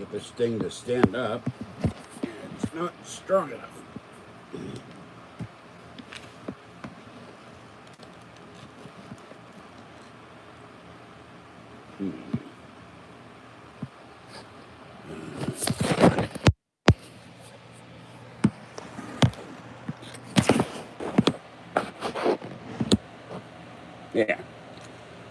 get this thing to stand up. It's not strong enough. Yeah.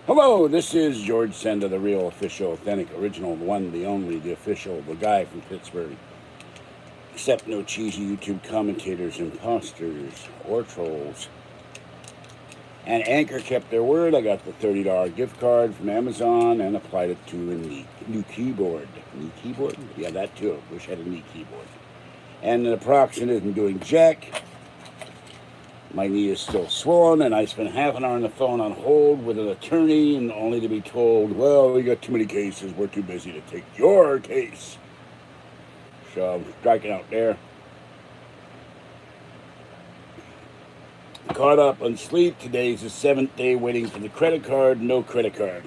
Hello, this is George Senda, the real, official, authentic, original, the one, the only, the official, the guy from Pittsburgh. Except no cheesy YouTube commentators, imposters, or trolls. And Anchor kept their word. I got the $30 gift card from Amazon and applied it to a new keyboard. New keyboard? Yeah, that too. Wish I had a new keyboard. And the Proxen isn't doing jack. My knee is still swollen, and I spent half an hour on the phone on hold with an attorney, and only to be told, well, we got too many cases. We're too busy to take your case. So I'm striking out there. Caught up on sleep. Today's the 7th day waiting for the credit card. No credit card.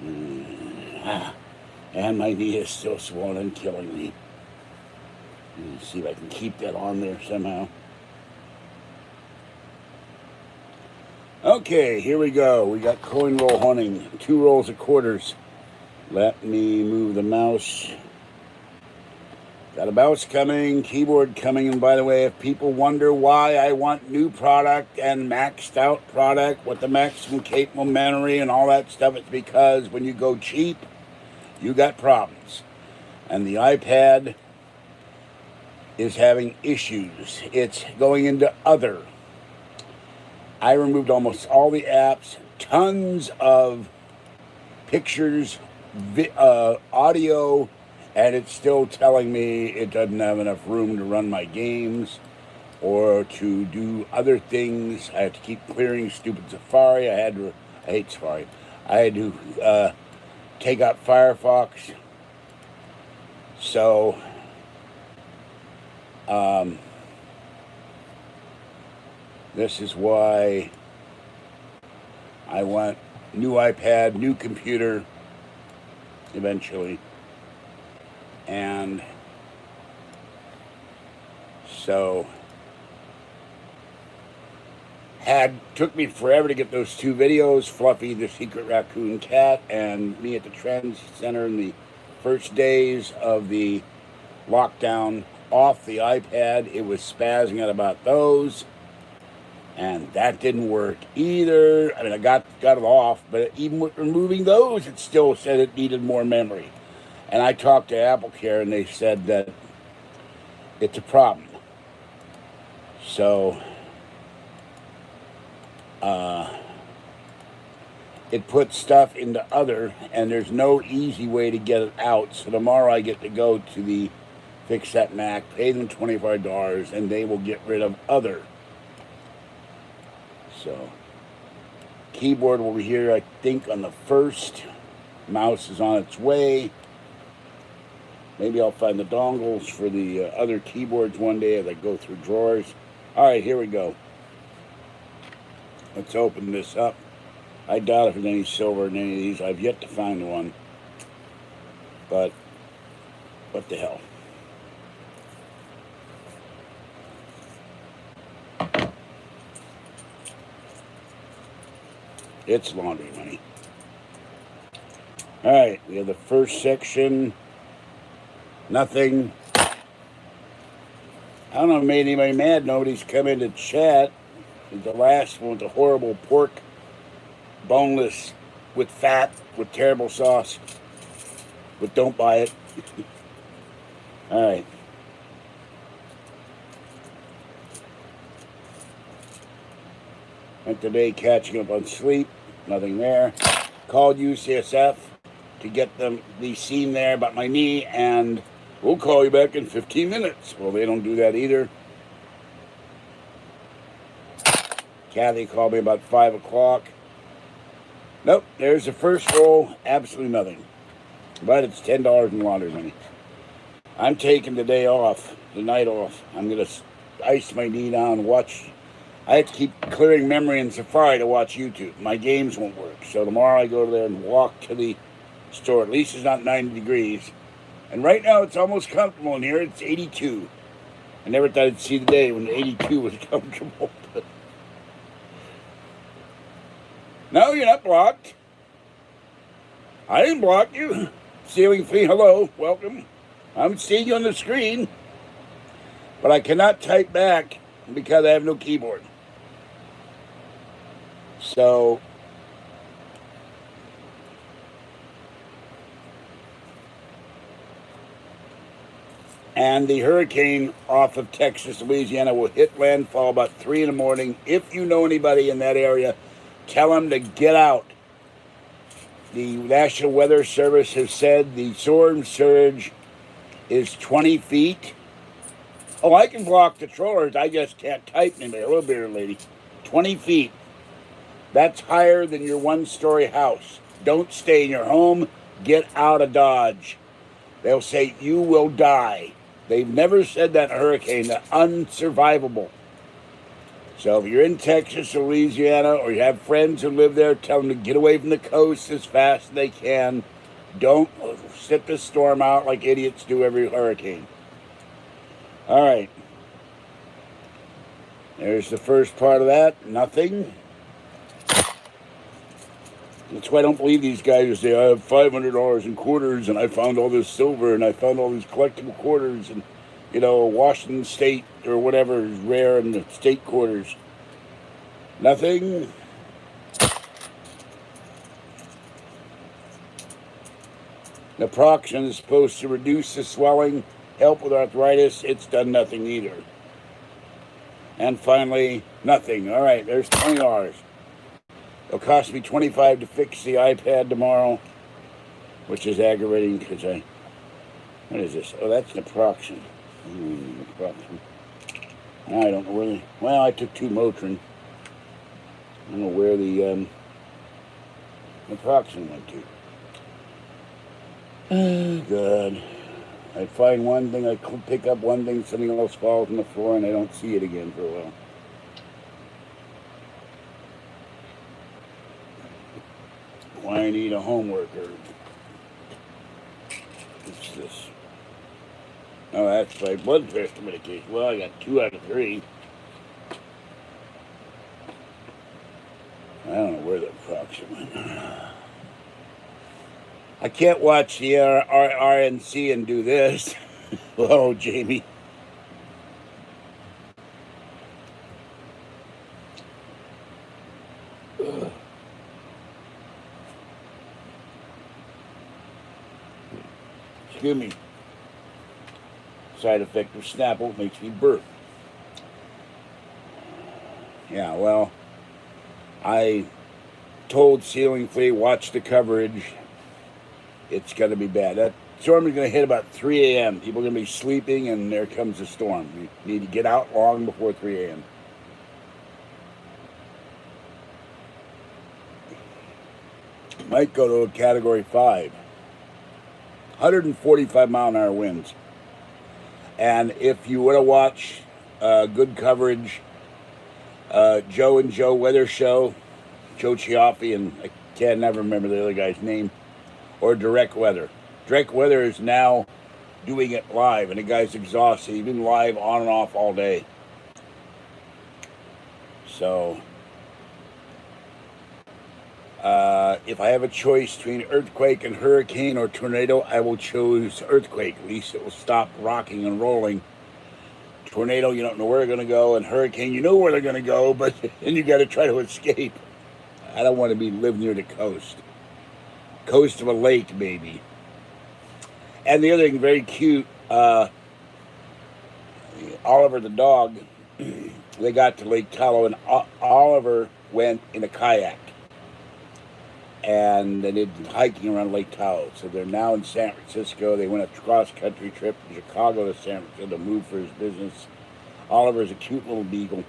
And my knee is still swollen and killing me. Let's see if I can keep that on there somehow. Okay, here we go. We got coin roll hunting. 2 rolls of quarters. Let me move the mouse. Got a mouse coming, keyboard coming, and by the way, if people wonder why I want new product and maxed out product with the maximum capable memory and all that stuff, it's because when you go cheap, you got problems. And the iPad is having issues. It's going into other. I removed almost all the apps, tons of pictures, audio, and it's still telling me it doesn't have enough room to run my games or to do other things. I have to keep clearing stupid Safari. I hate Safari. I had to take out Firefox. So, this is why I want new iPad, new computer, eventually. And so took me forever to get those 2 videos, Fluffy the Secret Raccoon Cat and me at the Trend Center in the first days of the lockdown off the iPad. It was spazzing out about those, and that didn't work either. I mean, I got it off, but even with removing those, it still said it needed more memory. And I talked to AppleCare, and they said that it's a problem. So, it puts stuff into other, and there's no easy way to get it out. So tomorrow I get to go to the Fix That Mac, pay them $25, and they will get rid of other. So, keyboard will be here, I think, on the 1st. Mouse is on its way. Maybe I'll find the dongles for the other keyboards one day as I go through drawers. All right, here we go. Let's open this up. I doubt if there's any silver in any of these. I've yet to find one. But, what the hell? It's laundry money. All right, we have the first section. Nothing. I don't know if it made anybody mad. Nobody's come in to chat. The last one with the horrible pork, boneless, with fat, with terrible sauce. But don't buy it. All right. Went today catching up on sleep. Nothing there. Called UCSF to get them the scene there about my knee, and we'll call you back in 15 minutes. Well, they don't do that either. Kathy called me about 5 o'clock. Nope, there's the first roll. Absolutely nothing. But it's $10 in laundry money. I'm taking the day off, the night off. I'm going to ice my knee down and watch. I have to keep clearing memory in Safari to watch YouTube. My games won't work. So tomorrow I go there and walk to the store. At least it's not 90 degrees. And right now it's almost comfortable in here. It's 82. I never thought I'd see the day when 82 was comfortable. No, you're not blocked. I didn't block you. Ceiling Flea, hello, welcome. I'm seeing you on the screen, but I cannot type back because I have no keyboard. So, and the hurricane off of Texas, Louisiana will hit landfall about 3 in the morning. If you know anybody in that area, tell them to get out. The National Weather Service has said the storm surge is 20 feet. Oh, I can block the trollers. I just can't type anymore. Hello, beer lady. 20 feet. That's higher than your one-story house. Don't stay in your home. Get out of Dodge. They'll say you will die. They've never said that in a hurricane. They're unsurvivable. So if you're in Texas or Louisiana or you have friends who live there, tell them to get away from the coast as fast as they can. Don't sit the storm out like idiots do every hurricane. All right. There's the first part of that. Nothing. That's why I don't believe these guys who say, I have $500 in quarters and I found all this silver and I found all these collectible quarters and, you know, Washington State or whatever is rare in the state quarters. Nothing. Naproxen is supposed to reduce the swelling, help with arthritis. It's done nothing either. And finally, nothing. All right, there's $20. It'll cost me $25 to fix the iPad tomorrow, which is aggravating because what is this? Oh, that's Naproxen. Naproxen. I don't know where well, I took 2 Motrin. I don't know where the Naproxen went to. Oh, God. I find one thing, I pick up one thing, something else falls on the floor, and I don't see it again for a while. Why I need a homeworker. What's this? Oh, that's my blood pressure medication. Well, I got 2 out of 3. I don't know where the Naproxen went. I can't watch the RNC and do this. Hello, Jamie. Excuse me. Side effect of Snapple makes me burp. Yeah, well, I told Ceiling Flea, watch the coverage. It's going to be bad. That storm is going to hit about 3 a.m. People are going to be sleeping, and there comes the storm. We need to get out long before 3 a.m. Might go to a Category 5. 145-mile-an-hour winds. And if you want to watch good coverage, Joe and Joe Weather Show, Joe Chiaffi, and I can't never remember the other guy's name, or Direct Weather. Direct Weather is now doing it live, and the guy's exhausted. He's been live on and off all day. So, if I have a choice between earthquake and hurricane or tornado, I will choose earthquake. At least it will stop rocking and rolling. Tornado, you don't know where they're going to go, and hurricane, you know where they're going to go, but then you got to try to escape. I don't want to live near the coast. Coast of a lake, maybe. And the other thing, very cute, Oliver the dog, they got to Lake Tahoe, and Oliver went in a kayak. And they did hiking around Lake Tahoe. So they're now in San Francisco. They went a cross-country trip from Chicago to San Francisco to move for his business. Oliver's a cute little beagle.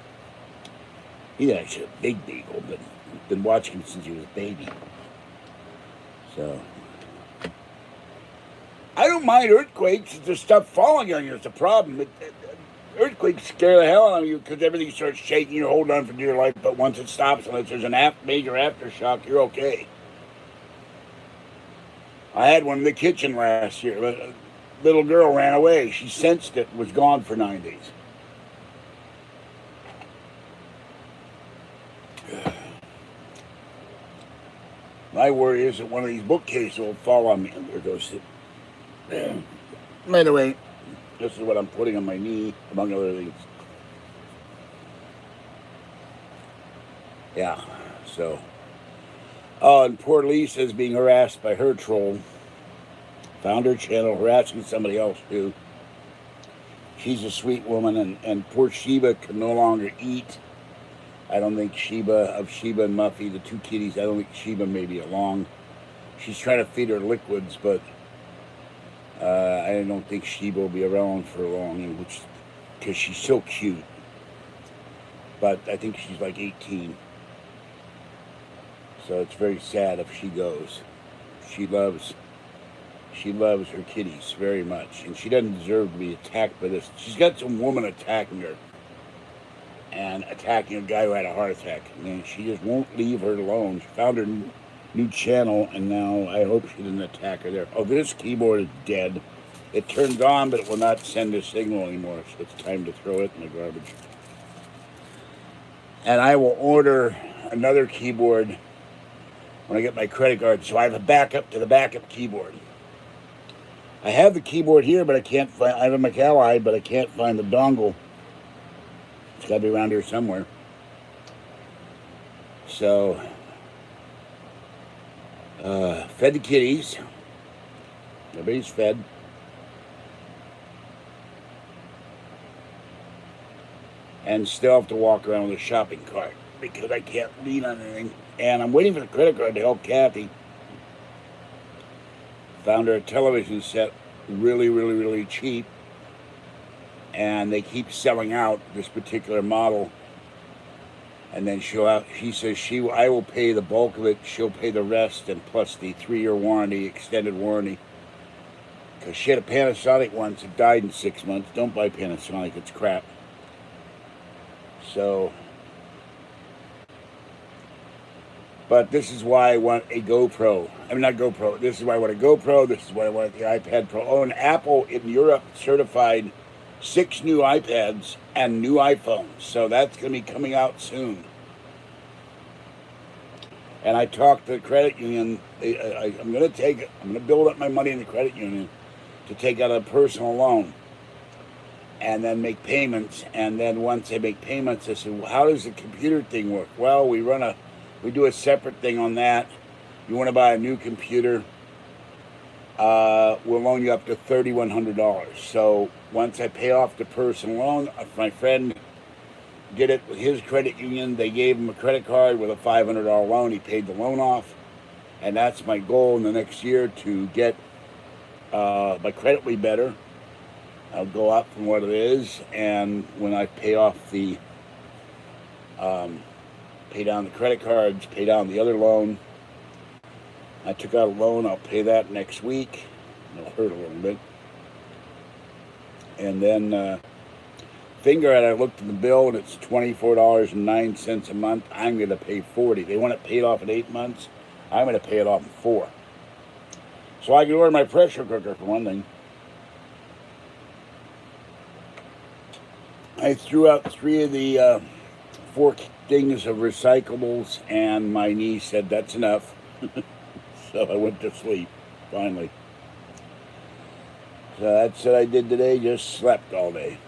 He's actually a big beagle, but I've been watching him since he was a baby. So, I don't mind earthquakes. There's stuff falling on you. It's a problem. Earthquakes scare the hell out of you because everything starts shaking. You're holding on for dear life, but once it stops, unless there's an major aftershock, you're okay. I had one in the kitchen last year. A little girl ran away. She sensed it, was gone for 9 days. My worry is that one of these bookcases will fall on me. There goes it. By the way, this is what I'm putting on my knee, among other things. Yeah, so. Oh, and poor Lisa's being harassed by her troll. Found her channel harassing somebody else too. She's a sweet woman, and poor Sheba can no longer eat. I don't think Sheba and Muffy, the two kitties, I don't think Sheba may be along. She's trying to feed her liquids, but I don't think Sheba will be around for long, because she's so cute. But I think she's like 18. So it's very sad if she goes. She loves her kitties very much, and she doesn't deserve to be attacked by this. She's got some woman attacking her, and attacking a guy who had a heart attack. And she just won't leave her alone. She found her new channel, and now I hope she didn't attack her there. Oh, this keyboard is dead. It turns on, but it will not send a signal anymore, so it's time to throw it in the garbage. And I will order another keyboard when I get my credit card, so I have a backup to the backup keyboard. I have the keyboard here, but I can't find. I have a McAllied, but I can't find the dongle. It's got to be around here somewhere. So, fed the kitties. Everybody's fed. And still have to walk around with a shopping cart because I can't lean on anything. And I'm waiting for the credit card to help Kathy. Found her a television set really, really, really cheap. And they keep selling out this particular model. And then she says I will pay the bulk of it. She'll pay the rest, and plus the 3-year warranty, extended warranty. Because she had a Panasonic once. It died in 6 months. Don't buy Panasonic. It's crap. So, but this is why I want a GoPro. I mean, not GoPro. This is why I want a GoPro. This is why I want the iPad Pro. Oh, and Apple in Europe certified 6 new iPads and new iPhones. So that's going to be coming out soon. And I talked to the credit union. I'm going to build up my money in the credit union to take out a personal loan and then make payments. And then once I make payments, I said, well, how does the computer thing work? Well, we do a separate thing on that. You want to buy a new computer, we'll loan you up to $3,100. So once I pay off the personal loan, my friend did it with his credit union. They gave him a credit card with a $500 loan. He paid the loan off. And that's my goal in the next year, to get my credit be better. I'll go up from what it is, and when I pay off pay down the credit cards, pay down the other loan. I took out a loan, I'll pay that next week. It'll hurt a little bit. And then I looked at the bill, and it's $24.09 a month. I'm going to pay $40. They want it paid off in 8 months. I'm going to pay it off in 4. So I can order my pressure cooker, for one thing. I threw out 3 of the 4 things of recyclables, and my niece said that's enough. So I went to sleep, finally. So that's what I did today, just slept all day.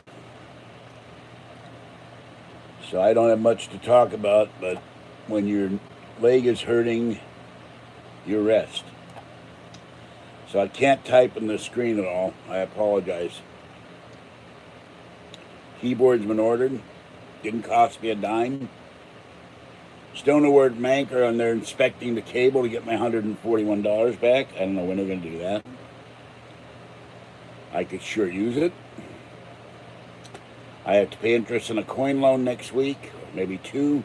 So I don't have much to talk about, but when your leg is hurting, you rest. So I can't type on the screen at all. I apologize. Keyboard's been ordered. Didn't cost me a dime. Still no word from Anchor on they're inspecting the cable to get my $141 back. I don't know when they're going to do that. I could sure use it. I have to pay interest on a coin loan next week, maybe 2.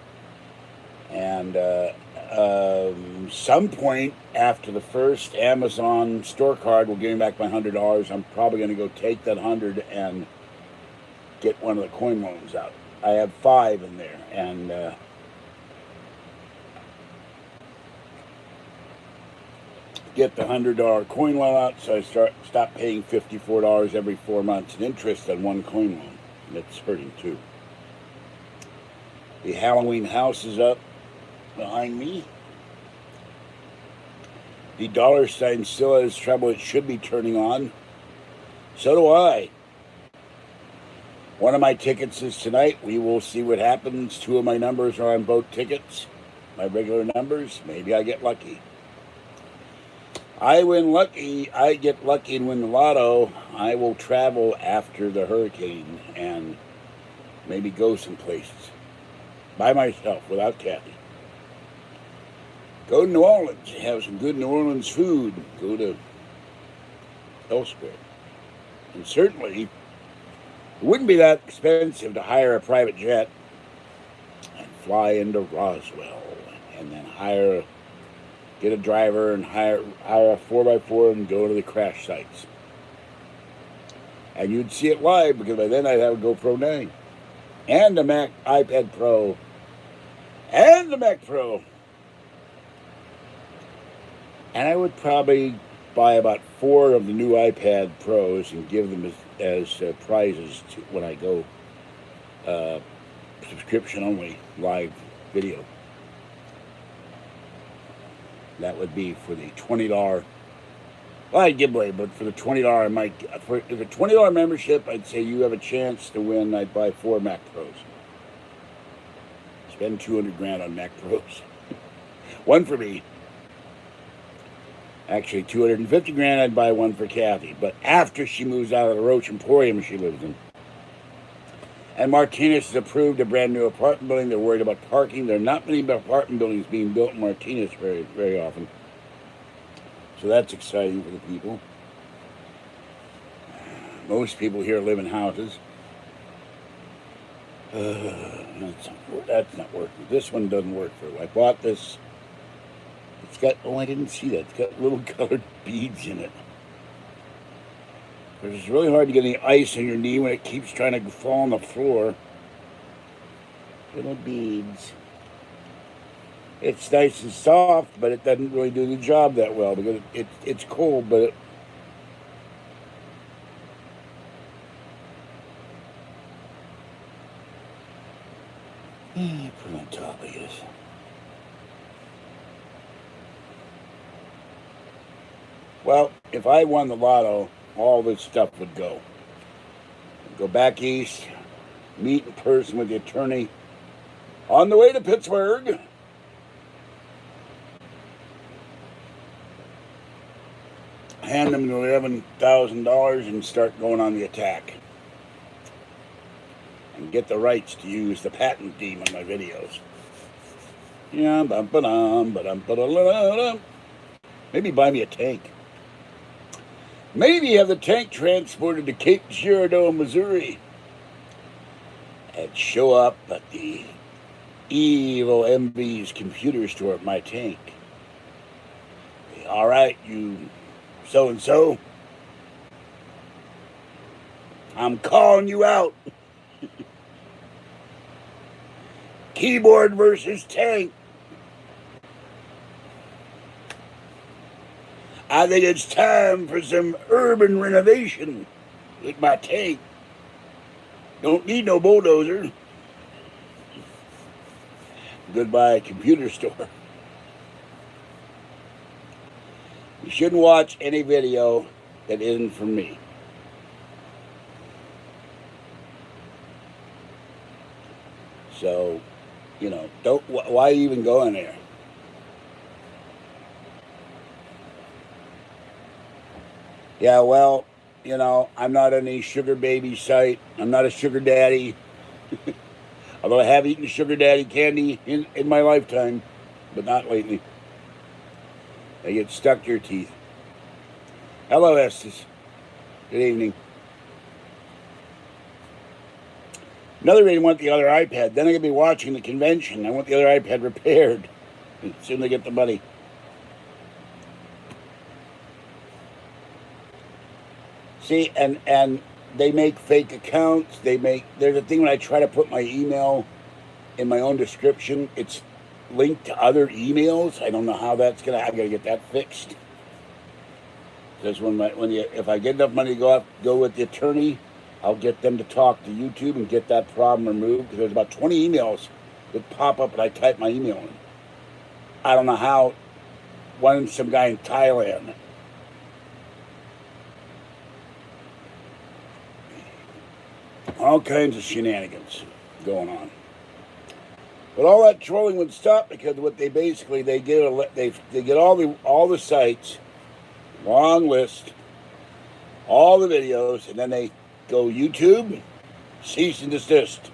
And some point after the first Amazon store card will give me back my $100. I'm probably going to go take that 100 and get one of the coin loans out. I have 5 in there, and get the $100 coin loan out, so I stop paying $54 every 4 months in interest on one coin loan. And it's hurting too. The Halloween house is up behind me. The dollar sign still has trouble. It should be turning on. So do I. One of my tickets is tonight. We will see what happens. 2 of my numbers are on both tickets. My regular numbers. Maybe I get lucky. I get lucky and win the lotto. I will travel after the hurricane and maybe go some places. By myself, without Kathy. Go to New Orleans. Have some good New Orleans food. Go to elsewhere. And certainly, it wouldn't be that expensive to hire a private jet and fly into Roswell and then get a driver and hire a 4x4 and go to the crash sites. And you'd see it live because by then I'd have a GoPro 9 and a Mac iPad Pro and a Mac Pro. And I would probably buy about 4 of the new iPad Pros and give them as prizes when I go subscription only live video. That would be for the $20. Well, I'd give away, but for the $20, I might. For a $20 membership, I'd say you have a chance to win. I'd buy 4 Mac Pros. Spend $200,000 on Mac Pros. One for me. Actually, $250,000. I'd buy one for Kathy, but after she moves out of the Roach Emporium she lives in. And Martinez has approved a brand new apartment building. They're worried about parking. There are not many apartment buildings being built in Martinez very, very often. So that's exciting for the people. Most people here live in houses. That's not working. This one doesn't work for me. I bought this. It's got, I didn't see that. It's got little colored beads in it. It's really hard to get any ice on your knee when it keeps trying to fall on the floor. Little beads. It's nice and soft, but it doesn't really do the job that well because it's cold, but put it on top, I guess. Well, if I won the lotto, all this stuff would go. I'd go back east, meet in person with the attorney on the way to Pittsburgh. Hand them the $11,000 and start going on the attack. And get the rights to use the patent team on my videos. Yeah, maybe buy me a tank. Maybe have the tank transported to Cape Girardeau, Missouri. And show up at the evil MV's computer store at my tank. All right, you so-and-so. I'm calling you out. Keyboard versus tank. I think it's time for some urban renovation with my tank. Don't need no bulldozer. Goodbye, computer store. You shouldn't watch any video that isn't from me. So, why even go in there? Yeah, well, I'm not on any sugar baby site. I'm not a sugar daddy. Although I have eaten sugar daddy candy in my lifetime, but not lately. They get stuck to your teeth. Hello, Estes. Good evening. Another reason I want the other iPad. Then I'm going to be watching the convention. I want the other iPad repaired as soon as I get the money. See, and they make fake accounts. There's a thing when I try to put my email in my own description, it's linked to other emails. I don't know how that's going to, I've got to get that fixed. Because if I get enough money to go with the attorney, I'll get them to talk to YouTube and get that problem removed. Because there's about 20 emails that pop up and I type my email in. I don't know how. One, some guy in Thailand. All kinds of shenanigans going on. But all that trolling would stop because what they basically they get all the sites, long list, all the videos, and then they go YouTube, cease and desist.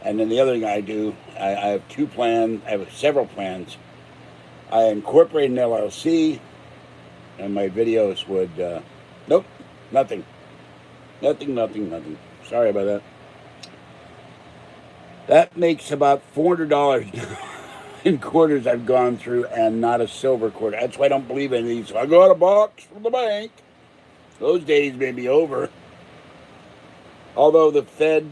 And then the other thing I do, I have two plans. I have several plans. I incorporate an LLC, and my videos would nope, nothing. Sorry about that. That makes about $400 in quarters I've gone through, and not a silver quarter. That's why I don't believe in these. So I got a box from the bank. Those days may be over. Although the Fed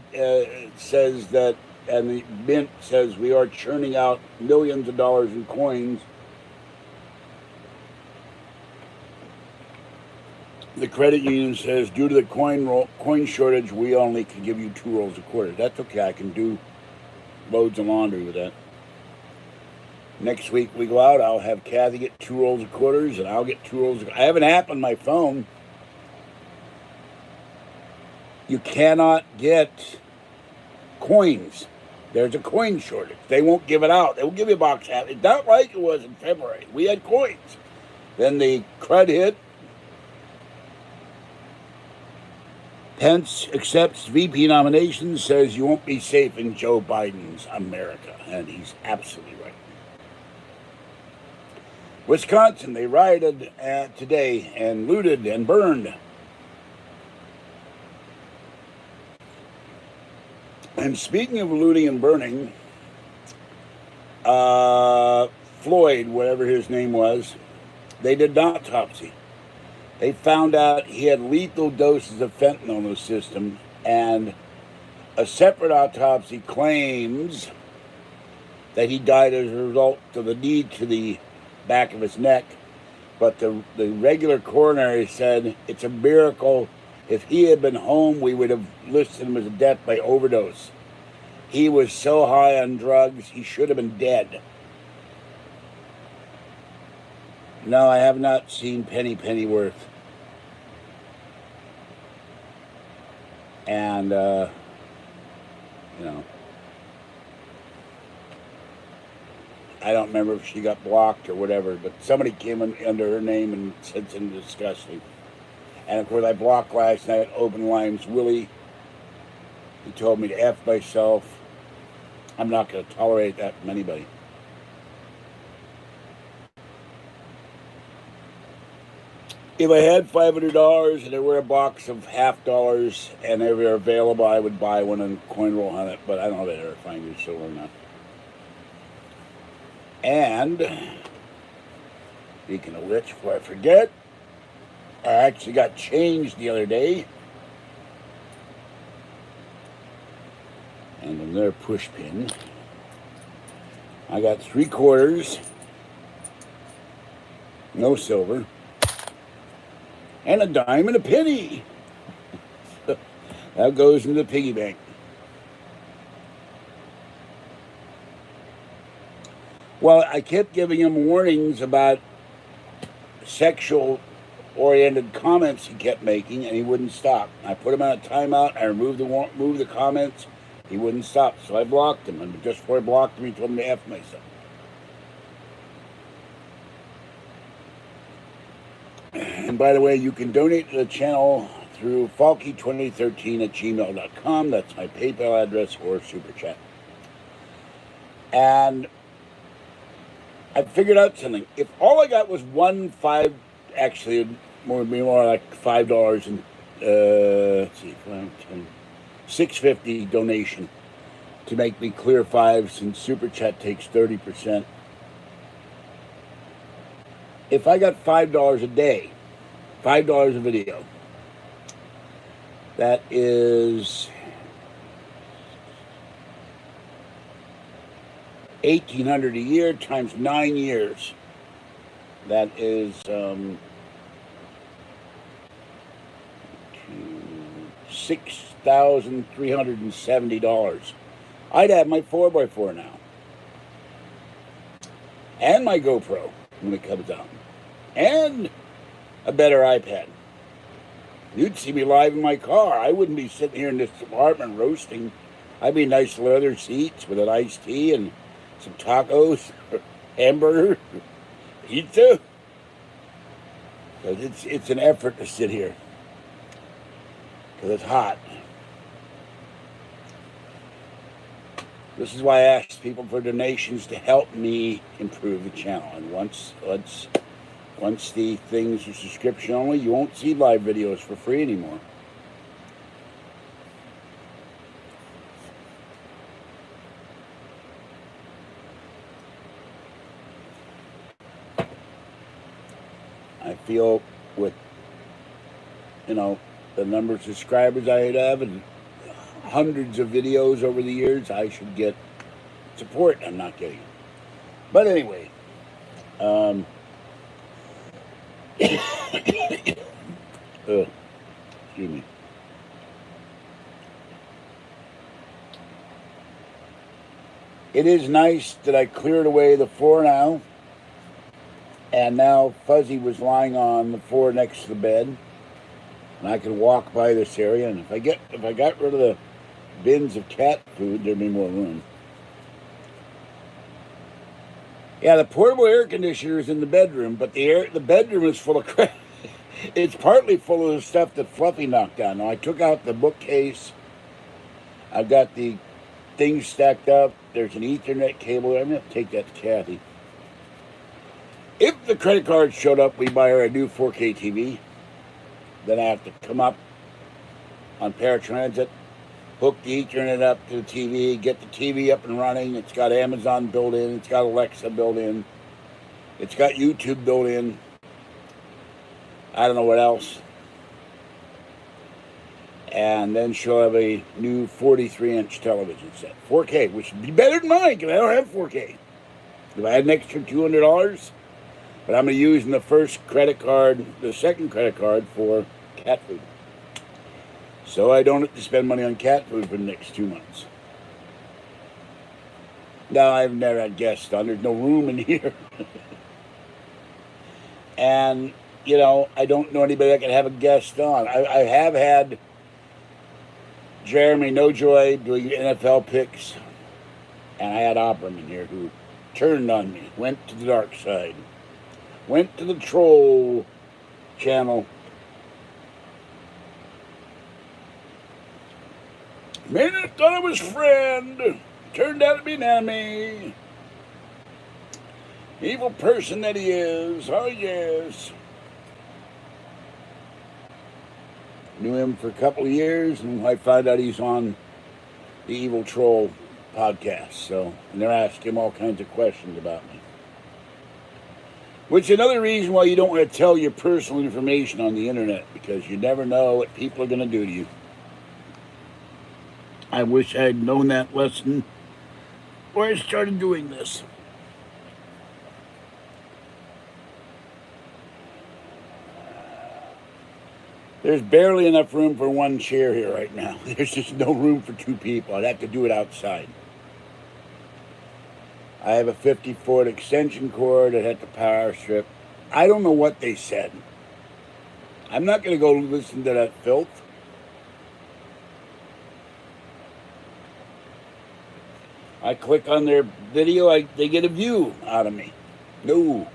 says that, and the Mint says we are churning out millions of dollars in coins. The credit union says, due to the coin shortage, we only can give you 2 rolls a quarter. That's okay. I can do loads of laundry with that. Next week we go out, I'll have Kathy get 2 rolls of quarters, and I'll get 2 rolls of... I have an app on my phone. You cannot get coins. There's a coin shortage. They won't give it out. They will give you a box half. It's not like it was in February. We had coins. Then the crud hit. Pence accepts VP nominations, says you won't be safe in Joe Biden's America. And he's absolutely right. Wisconsin, they rioted today and looted and burned. And speaking of looting and burning, Floyd, whatever his name was, they did an autopsy. They found out he had lethal doses of fentanyl in his system, and a separate autopsy claims that he died as a result of the knee to the back of his neck. But the regular coroner said it's a miracle. If he had been home, we would have listed him as a death by overdose. He was so high on drugs, he should have been dead. No, I have not seen Pennyworth. And, I don't remember if she got blocked or whatever, but somebody came under her name and said something disgusting. And, of course, I blocked last night Open Lines Willie. He told me to F myself. I'm not going to tolerate that from anybody. If I had $500 and there were a box of $50 and they were available, I would buy one and coin roll on it, but I don't know if I'd ever find you silver or not. And, speaking of which, before I forget, I actually got changed the other day. And another push pin. I got 3 quarters, no silver, and a dime and a penny. That goes into the piggy bank. Well, I kept giving him warnings about sexual-oriented comments he kept making, and he wouldn't stop. I put him on a timeout. I removed the comments. He wouldn't stop, so I blocked him. And just before I blocked him, he told me to F myself. And by the way, you can donate to the channel through falky2013@gmail.com. That's my PayPal address, or Super Chat. And I figured out something. If all I got was actually more like $5 and let's see, 5, 10, $6.50 donation to make me clear 5, since Super Chat takes 30%. If I got $5 a day, $5 a video, that is $1,800 a year times 9 years. That is $6,370. I'd have my 4x4 now. And my GoPro when it comes out. And a better iPad. You'd see me live in my car. I wouldn't be sitting here in this apartment roasting. I'd be nice leather seats with an iced tea and some tacos, hamburger, pizza. Because it's an effort to sit here. Because it's hot. This is why I ask people for donations to help me improve the channel. And once the things are subscription only, you won't see live videos for free anymore. I feel with, the number of subscribers I have and hundreds of videos over the years, I should get support. I'm not getting it. But anyway, excuse me. It is nice that I cleared away the floor now. And now Fuzzy was lying on the floor next to the bed. And I could walk by this area, and if I got rid of the bins of cat food, there'd be more room. Yeah, the portable air conditioner is in the bedroom, but the bedroom is full of crap. It's partly full of the stuff that Fluffy knocked down. Now, I took out the bookcase. I've got the things stacked up. There's an Ethernet cable there. I'm going to take that to Kathy. If the credit card showed up, we buy her a new 4K TV. Then I have to come up on paratransit, hook the Ethernet up to the TV, get the TV up and running. It's got Amazon built in. It's got Alexa built in. It's got YouTube built in. I don't know what else. And then she'll have a new 43-inch television set. 4K, which would be better than mine because I don't have 4K. If I had an extra $200, but I'm going to use the second credit card for cat food. So I don't have to spend money on cat food for the next 2 months. No, I've never had guests on. There's no room in here. And, I don't know anybody that can have a guest on. I have had Jeremy Nojoy doing NFL picks. And I had Opperman here who turned on me, went to the dark side. Went to the troll channel. Minute thought I was friend. Turned out to be an enemy. Evil person that he is. Oh, yes. Knew him for a couple of years, and I found out he's on the Evil Troll podcast. And they're asking him all kinds of questions about me. Which is another reason why you don't want to tell your personal information on the internet, because you never know what people are going to do to you. I wish I had known that lesson before I started doing this. There's barely enough room for one chair here right now. There's just no room for two people. I'd have to do it outside. I have a 50-foot extension cord that had the power strip. I don't know what they said. I'm not going to go listen to that filth. I click on their video, they get a view out of me. No.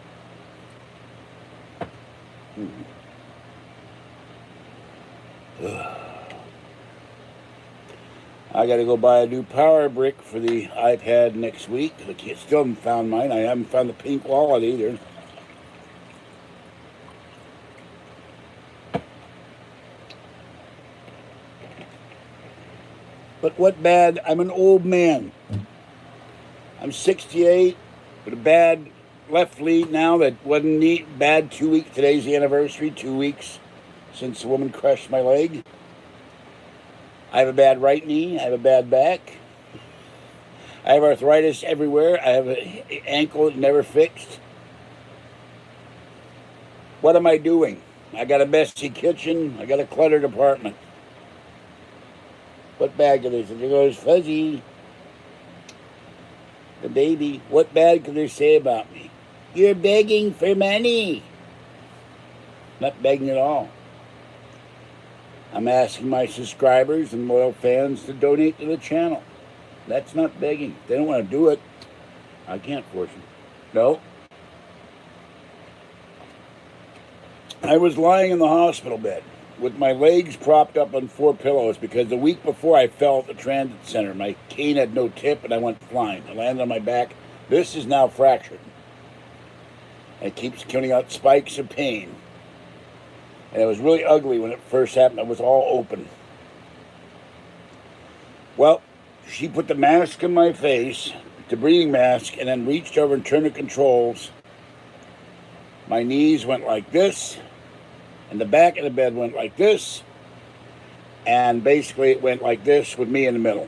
I got to go buy a new power brick for the iPad next week. I still haven't found mine. I haven't found the pink wallet either. But what bad? I'm an old man. I'm 68 with a bad left lead now that wasn't neat. Bad 2 weeks. Today's the anniversary, 2 weeks since the woman crushed my leg. I have a bad right knee. I have a bad back. I have arthritis everywhere. I have an ankle that never fixed. What am I doing? I got a messy kitchen. I got a cluttered apartment. bad could they say? There goes Fuzzy, the baby. What bad could they say about me? You're begging for money. Not begging at all. I'm asking my subscribers and loyal fans to donate to the channel. That's not begging. If they don't want to do it, I can't force them. No. I was lying in the hospital bed with my legs propped up on 4 pillows because the week before I fell at the transit center. My cane had no tip and I went flying. I landed on my back. This is now fractured. It keeps coming out spikes of pain. And it was really ugly when it first happened. It was all open. Well, she put the mask on my face, the breathing mask, and then reached over and turned the controls. My knees went like this, and the back of the bed went like this, and basically it went like this with me in the middle.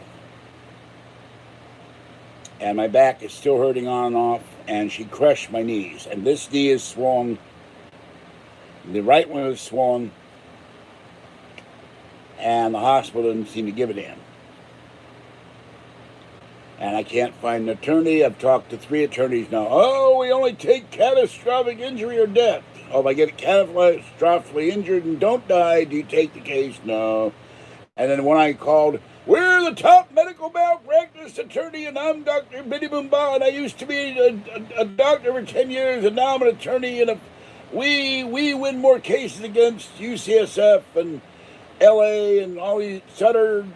And my back is still hurting on and off, and she crushed my knees. And this knee is swollen. The right one is swollen, and the hospital didn't seem to give a damn. And I can't find an attorney. I've talked to 3 attorneys now. Oh, we only take catastrophic injury or death. Oh, if I get catastrophically injured and don't die, do you take the case? No. And then when I called, we're the top medical malpractice attorney, and I'm Dr. Biddy Boomba, and I used to be a doctor for 10 years, and now I'm an attorney, and we win more cases against UCSF and LA and all these Sutter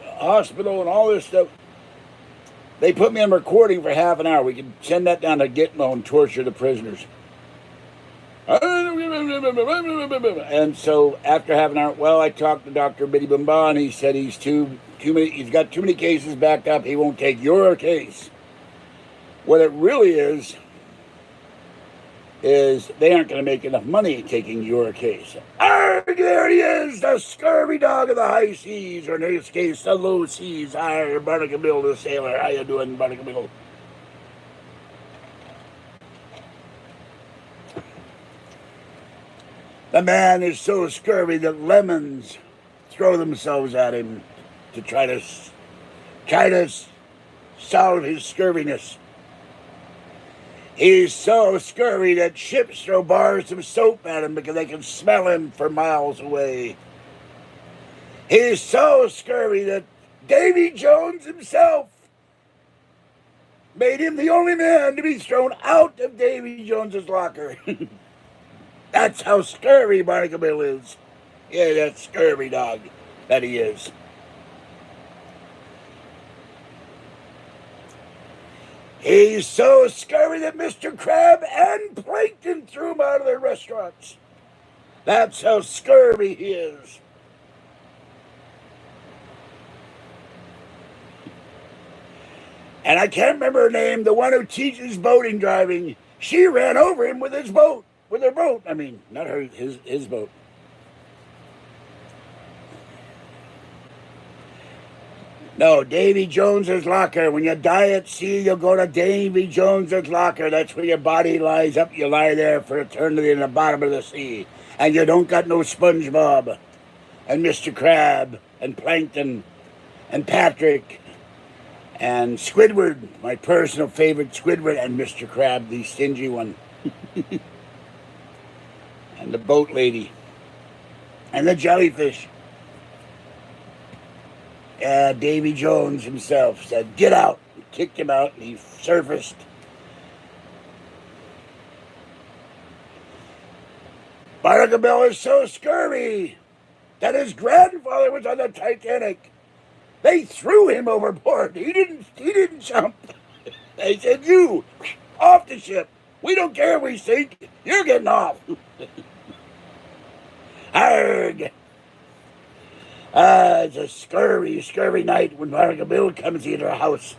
Hospital and all this stuff. They put me on recording for half an hour. We could send that down to Gitmo and torture the prisoners. And so after half an hour, well, I talked to Dr. Biddy Boomba, and he said he's he's got too many cases backed up. He won't take your case. What it really is they aren't going to make enough money taking your case. Arr, there he is, the scurvy dog of the high seas, or in this case, the low seas. Arr, Barnacle Bill the sailor. How you doing, Barnacle Bill? The man is so scurvy that lemons throw themselves at him to try to solve his scurviness. He's so scurvy that ships throw bars of soap at him because they can smell him for miles away. He's so scurvy that Davy Jones himself made him the only man to be thrown out of Davy Jones's locker. That's how scurvy Barnacle Bill is. Yeah, that scurvy dog that he is. He's so scurvy that Mr. Crab and Plankton threw him out of their restaurants. That's how scurvy he is. And I can't remember her name, the one who teaches boating driving. She ran over him with his boat. With her boat. I mean, not her, his boat. No, Davy Jones's locker. When you die at sea, you'll go to Davy Jones's locker. That's where your body lies up. You lie there for eternity in the bottom of the sea. And you don't got no SpongeBob and Mr. Crab and Plankton and Patrick and Squidward, my personal favorite Squidward, and Mr. Crab, the stingy one. And the boat lady. And the jellyfish. Davy Jones himself said, get out. Kicked him out, and he surfaced. Barnacle Bill is so scurvy that his grandfather was on the Titanic. They threw him overboard. He didn't jump. They said, you, off the ship. We don't care if we sink. You're getting off. Arrgh. It's a scurvy night when Barnacle Bill comes into our house.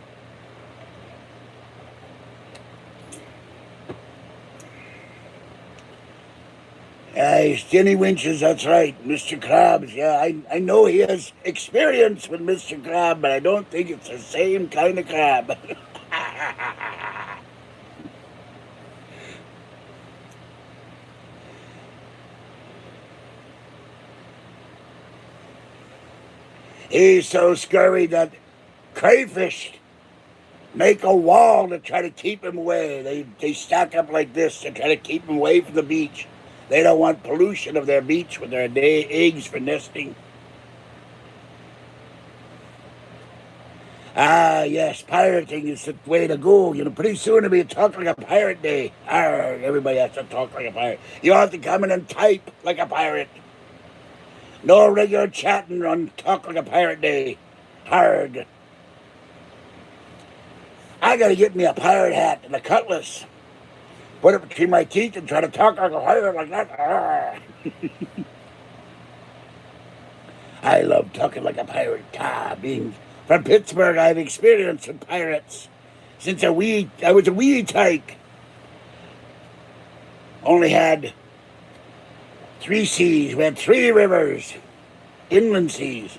He's Jenny Winches, that's right. Mr. Krabs, yeah, I know he has experience with Mr. Crab, but I don't think it's the same kind of crab. He's so scurvy that crayfish make a wall to try to keep him away. They stack up like this to try to keep him away from the beach. They don't want pollution of their beach with their eggs for nesting. Ah, yes, pirating is the way to go. Pretty soon it'll be a Talk Like a Pirate Day. Arr, everybody has to talk like a pirate. You have to come in and type like a pirate. No regular chatting on Talk Like a Pirate Day. Hard. I gotta get me a pirate hat and a cutlass. Put it between my teeth and try to talk like a pirate like that. Arr. I love talking like a pirate. Being from Pittsburgh, I've experienced with pirates since I was a wee tyke. Only had 3 seas. We had 3 rivers, inland seas.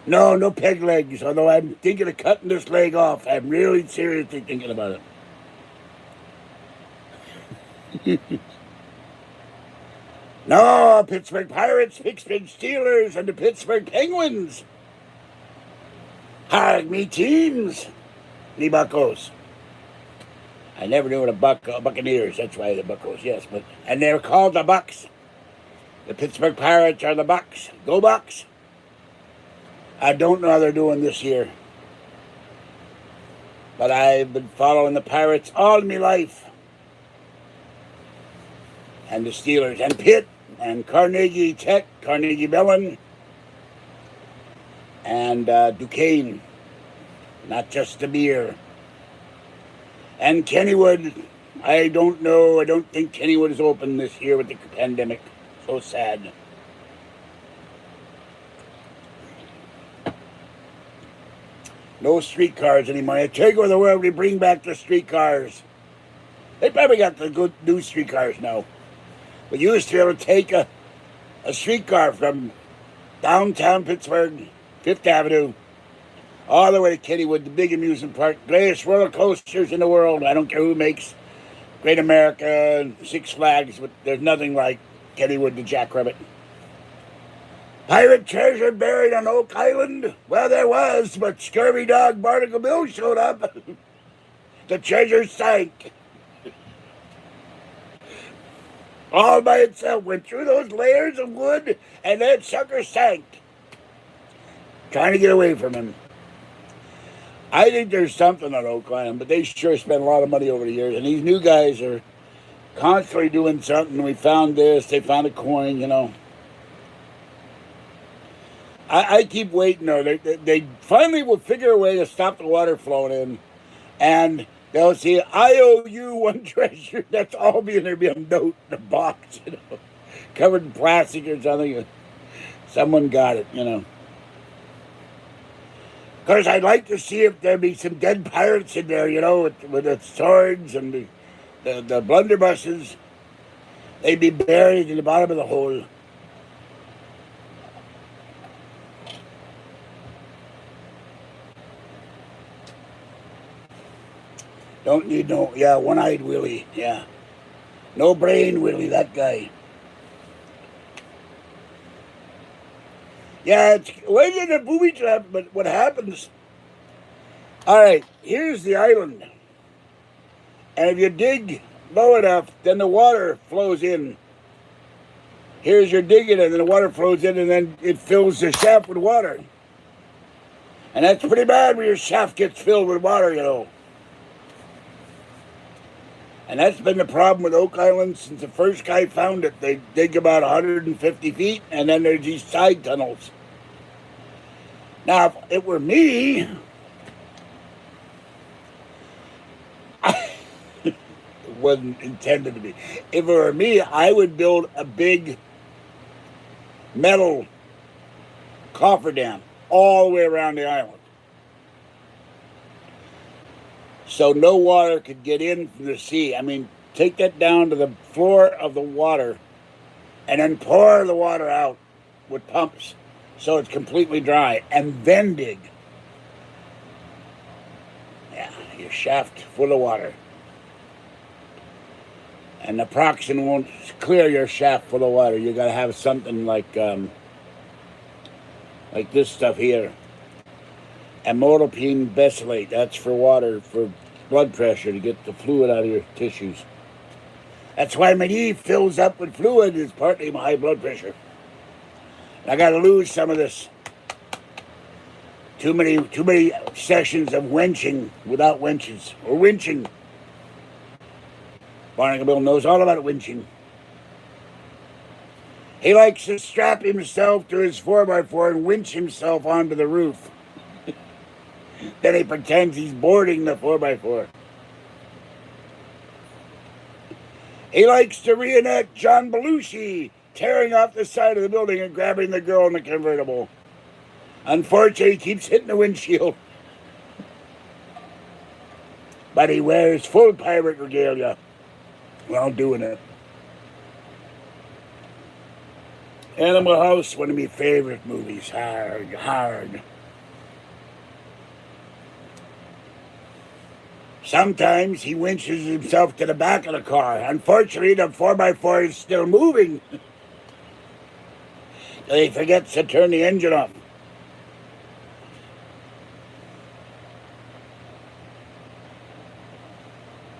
No peg legs, although I'm thinking of cutting this leg off. I'm really seriously thinking about it. No, Pittsburgh Pirates, Pittsburgh Steelers, and the Pittsburgh Penguins. Me teams. Me Buccos. I never knew what a Buccaneers, that's why the Buccos, yes. And they're called the Bucks. The Pittsburgh Pirates are the Bucks. Go Bucks. I don't know how they're doing this year. But I've been following the Pirates all my life. And the Steelers. And Pitt. And Carnegie Tech. Carnegie Mellon. And Duquesne. Not just the beer. And Kennywood. I don't know. I don't think Kennywood is open this year with the pandemic. So sad. No streetcars anymore. I tell you where the world, we bring back the streetcars. They probably got the good new streetcars now. But you used to be able to take a streetcar from downtown Pittsburgh, 5th Avenue, all the way to Kennywood, the big amusement park, greatest roller coasters in the world. I don't care who makes Great America, Six Flags, but there's nothing like Kennywood to Jackrabbit. Pirate treasure buried on Oak Island? Well, there was, but Scurvy Dog Barnacle Bill showed up. The treasure sank. All by itself. Went through those layers of wood, and that sucker sank. Trying to get away from him. I think there's something on Oak Island, but they sure spent a lot of money over the years. And these new guys are constantly doing something. We found this, they found a coin, I keep waiting, though. They finally will figure a way to stop the water flowing in. And they'll see, I owe you one treasure. That's all there'll be a note in a box, covered in plastic or something. Someone got it, Of course, I'd like to see if there'd be some dead pirates in there, with the swords and the blunderbusses. They'd be buried in the bottom of the hole. Don't need one-eyed Willie, yeah. No brain Willie, that guy. Yeah, it's in a booby trap, but what happens? All right, here's the island. And if you dig low enough, then the water flows in. Here's your digging, and then the water flows in, and then it fills the shaft with water. And that's pretty bad when your shaft gets filled with water, And that's been the problem with Oak Island since the first guy found it. They dig about 150 feet, and then there's these side tunnels. Now, if it were me, it wasn't intended to be. If it were me, I would build a big metal cofferdam all the way around the island. So no water could get in from the sea. I mean, take that down to the floor of the water and then pour the water out with pumps so it's completely dry, and then dig. Yeah, your shaft full of water. And the Proxen won't clear your shaft full of water. You got to have something like Like this stuff here. Amlodipine mesylate. That's for water, for blood pressure, to get the fluid out of your tissues. That's why my knee fills up with fluid, is partly my high blood pressure. I got to lose some of this. Too many sessions of wenching without wenches, or winching. Barnacle Bill knows all about winching. He likes to strap himself to his 4x4 and winch himself onto the roof. Then he pretends he's boarding the 4x4. He likes to reenact John Belushi tearing off the side of the building and grabbing the girl in the convertible. Unfortunately, he keeps hitting the windshield. But he wears full pirate regalia while doing it. Animal House, one of my favorite movies. Hard. Sometimes he winches himself to the back of the car. Unfortunately, the 4x4 is still moving. He forgets to turn the engine off.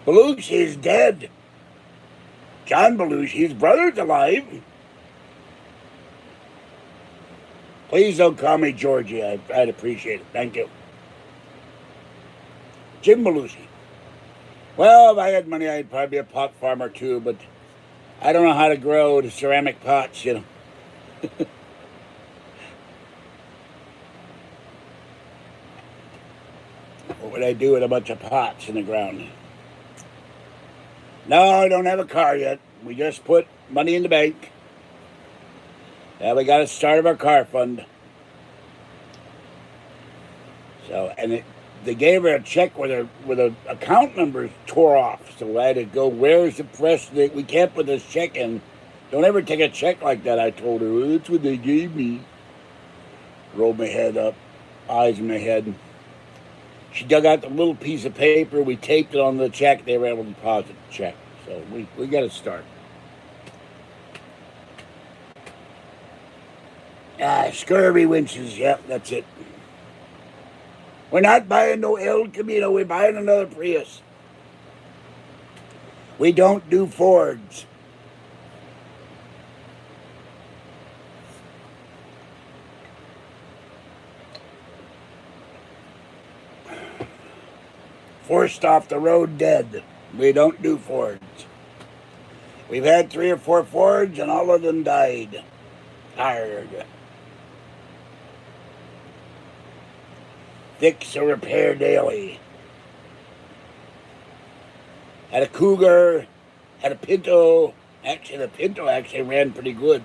Belushi is dead. John Belushi's brother's alive. Please don't call me Georgie. I'd appreciate it. Thank you. Jim Belushi. Well, if I had money, I'd probably be a pot farmer too, but I don't know how to grow the ceramic pots, you know. What would I do with a bunch of pots in the ground? No, I don't have a car yet. We just put money in the bank. Yeah, we got to start our car fund. So, and they gave her a check with a account number tore off. So I had to go, where's the press? We can't put this check in. Don't ever take a check like that, I told her. Well, that's what they gave me. Rolled my head up, eyes in my head. She dug out the little piece of paper. We taped it on the check. They were able to deposit the check. So we got to start. Scurvy winches. Yep, that's it. We're not buying no El Camino. We're buying another Prius. We don't do Fords. Forced off the road dead. We don't do Fords. We've had 3 or 4 Fords and all of them died. Tired. Fix or repair daily. Had a Cougar, had a Pinto. Actually, the Pinto actually ran pretty good.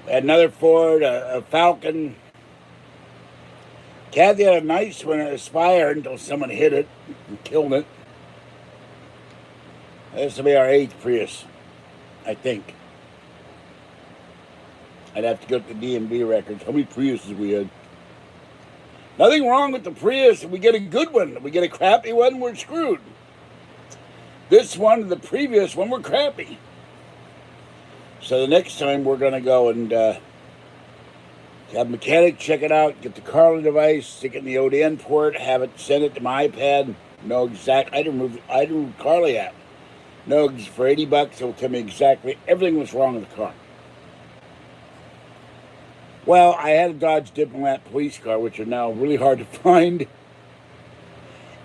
Had another Ford, a Falcon. Kathy had a nice one, an Aspire, until someone hit it and killed it. This will be our 8th Prius, I think. I'd have to go to the DMV records. How many Priuses we had? Nothing wrong with the Prius. If we get a good one, if we get a crappy one, we're screwed. This one and the previous one were crappy. So the next time we're going to go and have a mechanic check it out, get the Carla device, stick it in the ODN port, have it send it to my iPad. Know exactly. I didn't Carla app. No, for $80, it will tell me exactly everything was wrong with the car. Well, I had a Dodge Diplomat police car, which are now really hard to find.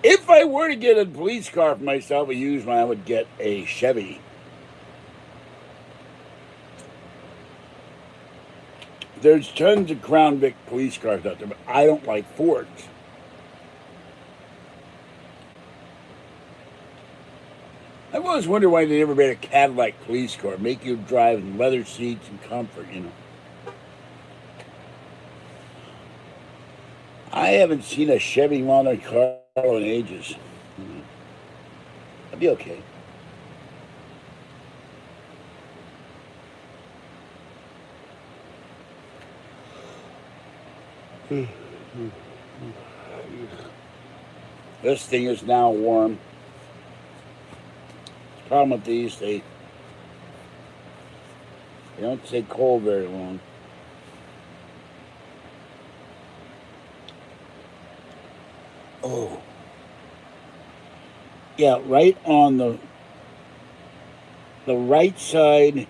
If I were to get a police car for myself, a used one, I would get a Chevy. There's tons of Crown Vic police cars out there, but I don't like Fords. I've always wondered why they never made a Cadillac police car, make you drive in leather seats and comfort, you know. I haven't seen a Chevy Monte Carlo in ages. I'd be okay. This thing is now warm. The problem with these, they don't stay cold very long. Oh, yeah, right on the right side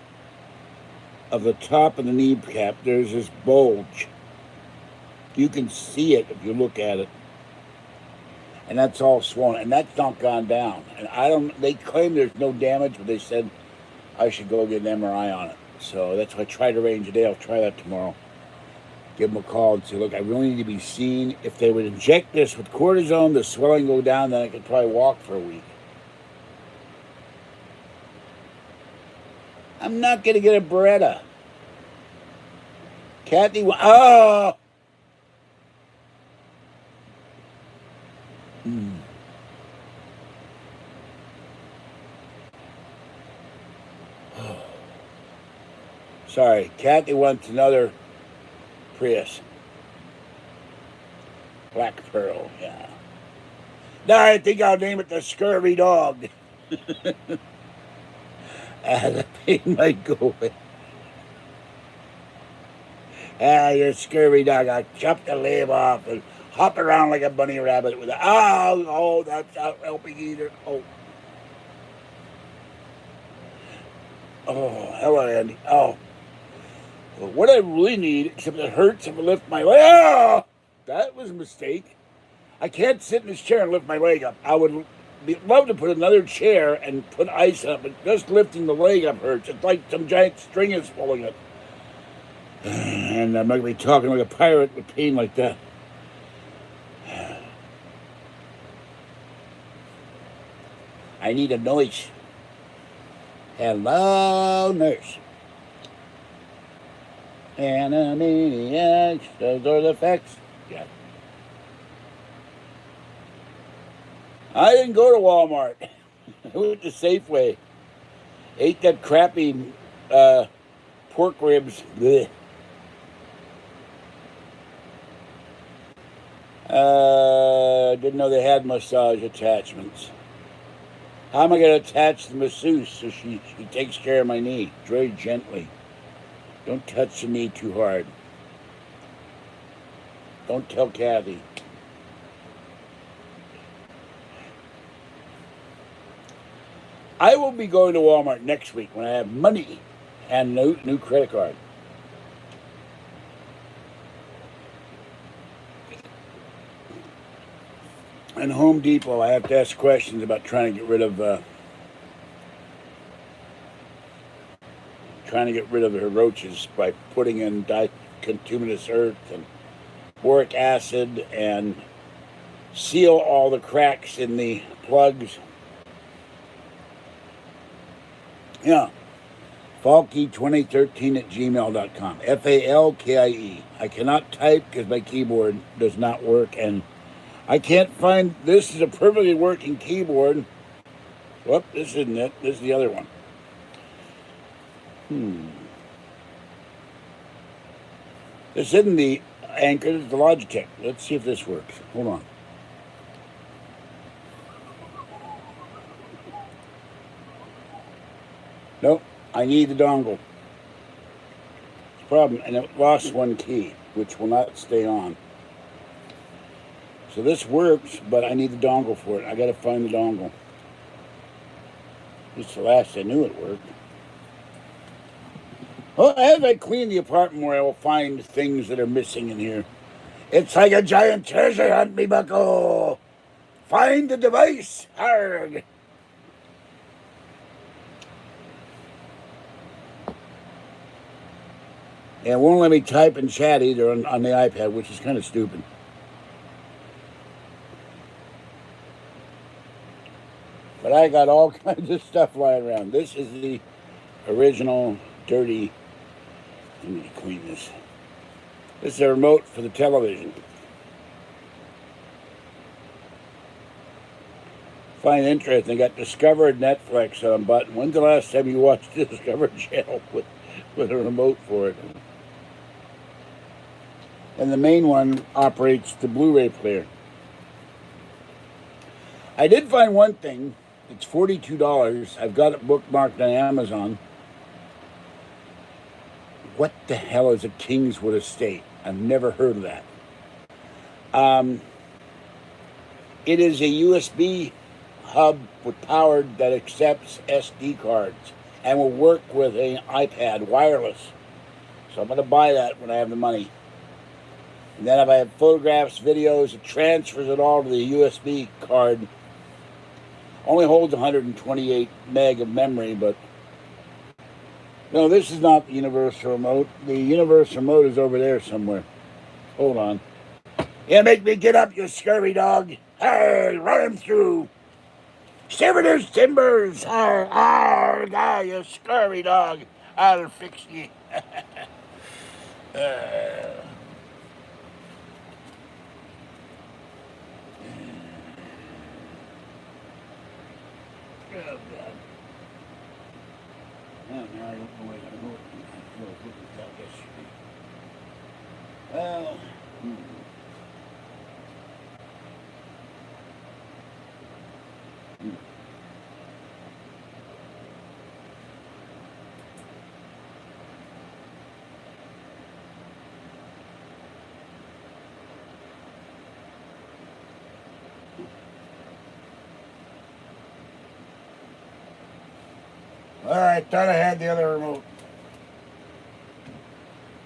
of the top of the kneecap, there's this bulge. You can see it if you look at it. And that's all swollen, and that's not gone down. And they claim there's no damage, but they said I should go get an MRI on it. So that's why I tried to arrange a day. I'll try that tomorrow. Give them a call and say, look, I really need to be seen. If they would inject this with cortisone, the swelling go down, then I could probably walk for a week. I'm not going to get a Beretta. Kathy, oh! Sorry, Kathy wants another Prius. Black Pearl, yeah. Now I think I'll name it the Scurvy Dog. The pain might go away. Your Scurvy Dog. I'll chop the limb off and hop around like a bunny rabbit with oh, that's not helping either. Oh, hello, Andy. Oh. Well, what I really need, except it hurts if I lift my leg. Oh, that was a mistake. I can't sit in this chair and lift my leg up. I would love to put another chair and put ice up, but just lifting the leg up hurts. It's like some giant string is pulling it. And I'm not going to be talking like a pirate with pain like that. I need a noise. Hello, nurse. Animaniacs, those are the facts. Yeah. I didn't go to Walmart. I went to Safeway. Ate that crappy pork ribs. Blech. Didn't know they had massage attachments. How am I going to attach the masseuse so she takes care of my knee very gently? Don't touch the knee too hard. Don't tell Kathy. I will be going to Walmart next week when I have money and new credit card. And Home Depot, I have to ask questions about trying to get rid of the roaches by putting in dicotuminous earth and boric acid and seal all the cracks in the plugs. Yeah. Falkie2013 @gmail.com. FALKIE. I cannot type because my keyboard does not work, and I can't find. This is a perfectly working keyboard. Whoop, this isn't it. This is the other one. This isn't the Anker, it's the Logitech. Let's see if this works. Hold on. Nope, I need the dongle. Problem, and it lost one key, which will not stay on. So this works, but I need the dongle for it. I gotta find the dongle. Just the last I knew it worked. Well, as I clean the apartment more, I will find things that are missing in here. It's like a giant treasure hunt, me bucko. Find the device. Arrgh. Yeah, it won't let me type and chat either on the iPad, which is kind of stupid. But I got all kinds of stuff lying around. This is the original dirty. Let me clean this. This is a remote for the television. Find interesting. They got Discover Netflix on a button. When's the last time you watched the Discover channel with a remote for it? And the main one operates the Blu-ray player. I did find one thing. It's $42. I've got it bookmarked on Amazon. What the hell is a Kingswood Estate? I've never heard of that. It is a USB hub with powered that accepts SD cards and will work with an iPad wireless. So I'm going to buy that when I have the money. And then if I have photographs, videos, it transfers it all to the USB card. Only holds 128 meg of memory, but no, this is not the universal remote. The universal remote is over there somewhere. Hold on. Yeah, make me get up, you scurvy dog. Hey, run him through. Shiver his timbers. Guy, you scurvy dog. I'll fix you. Oh, God. Well, now I don't know where I'm going. Well, I thought I had the other remote.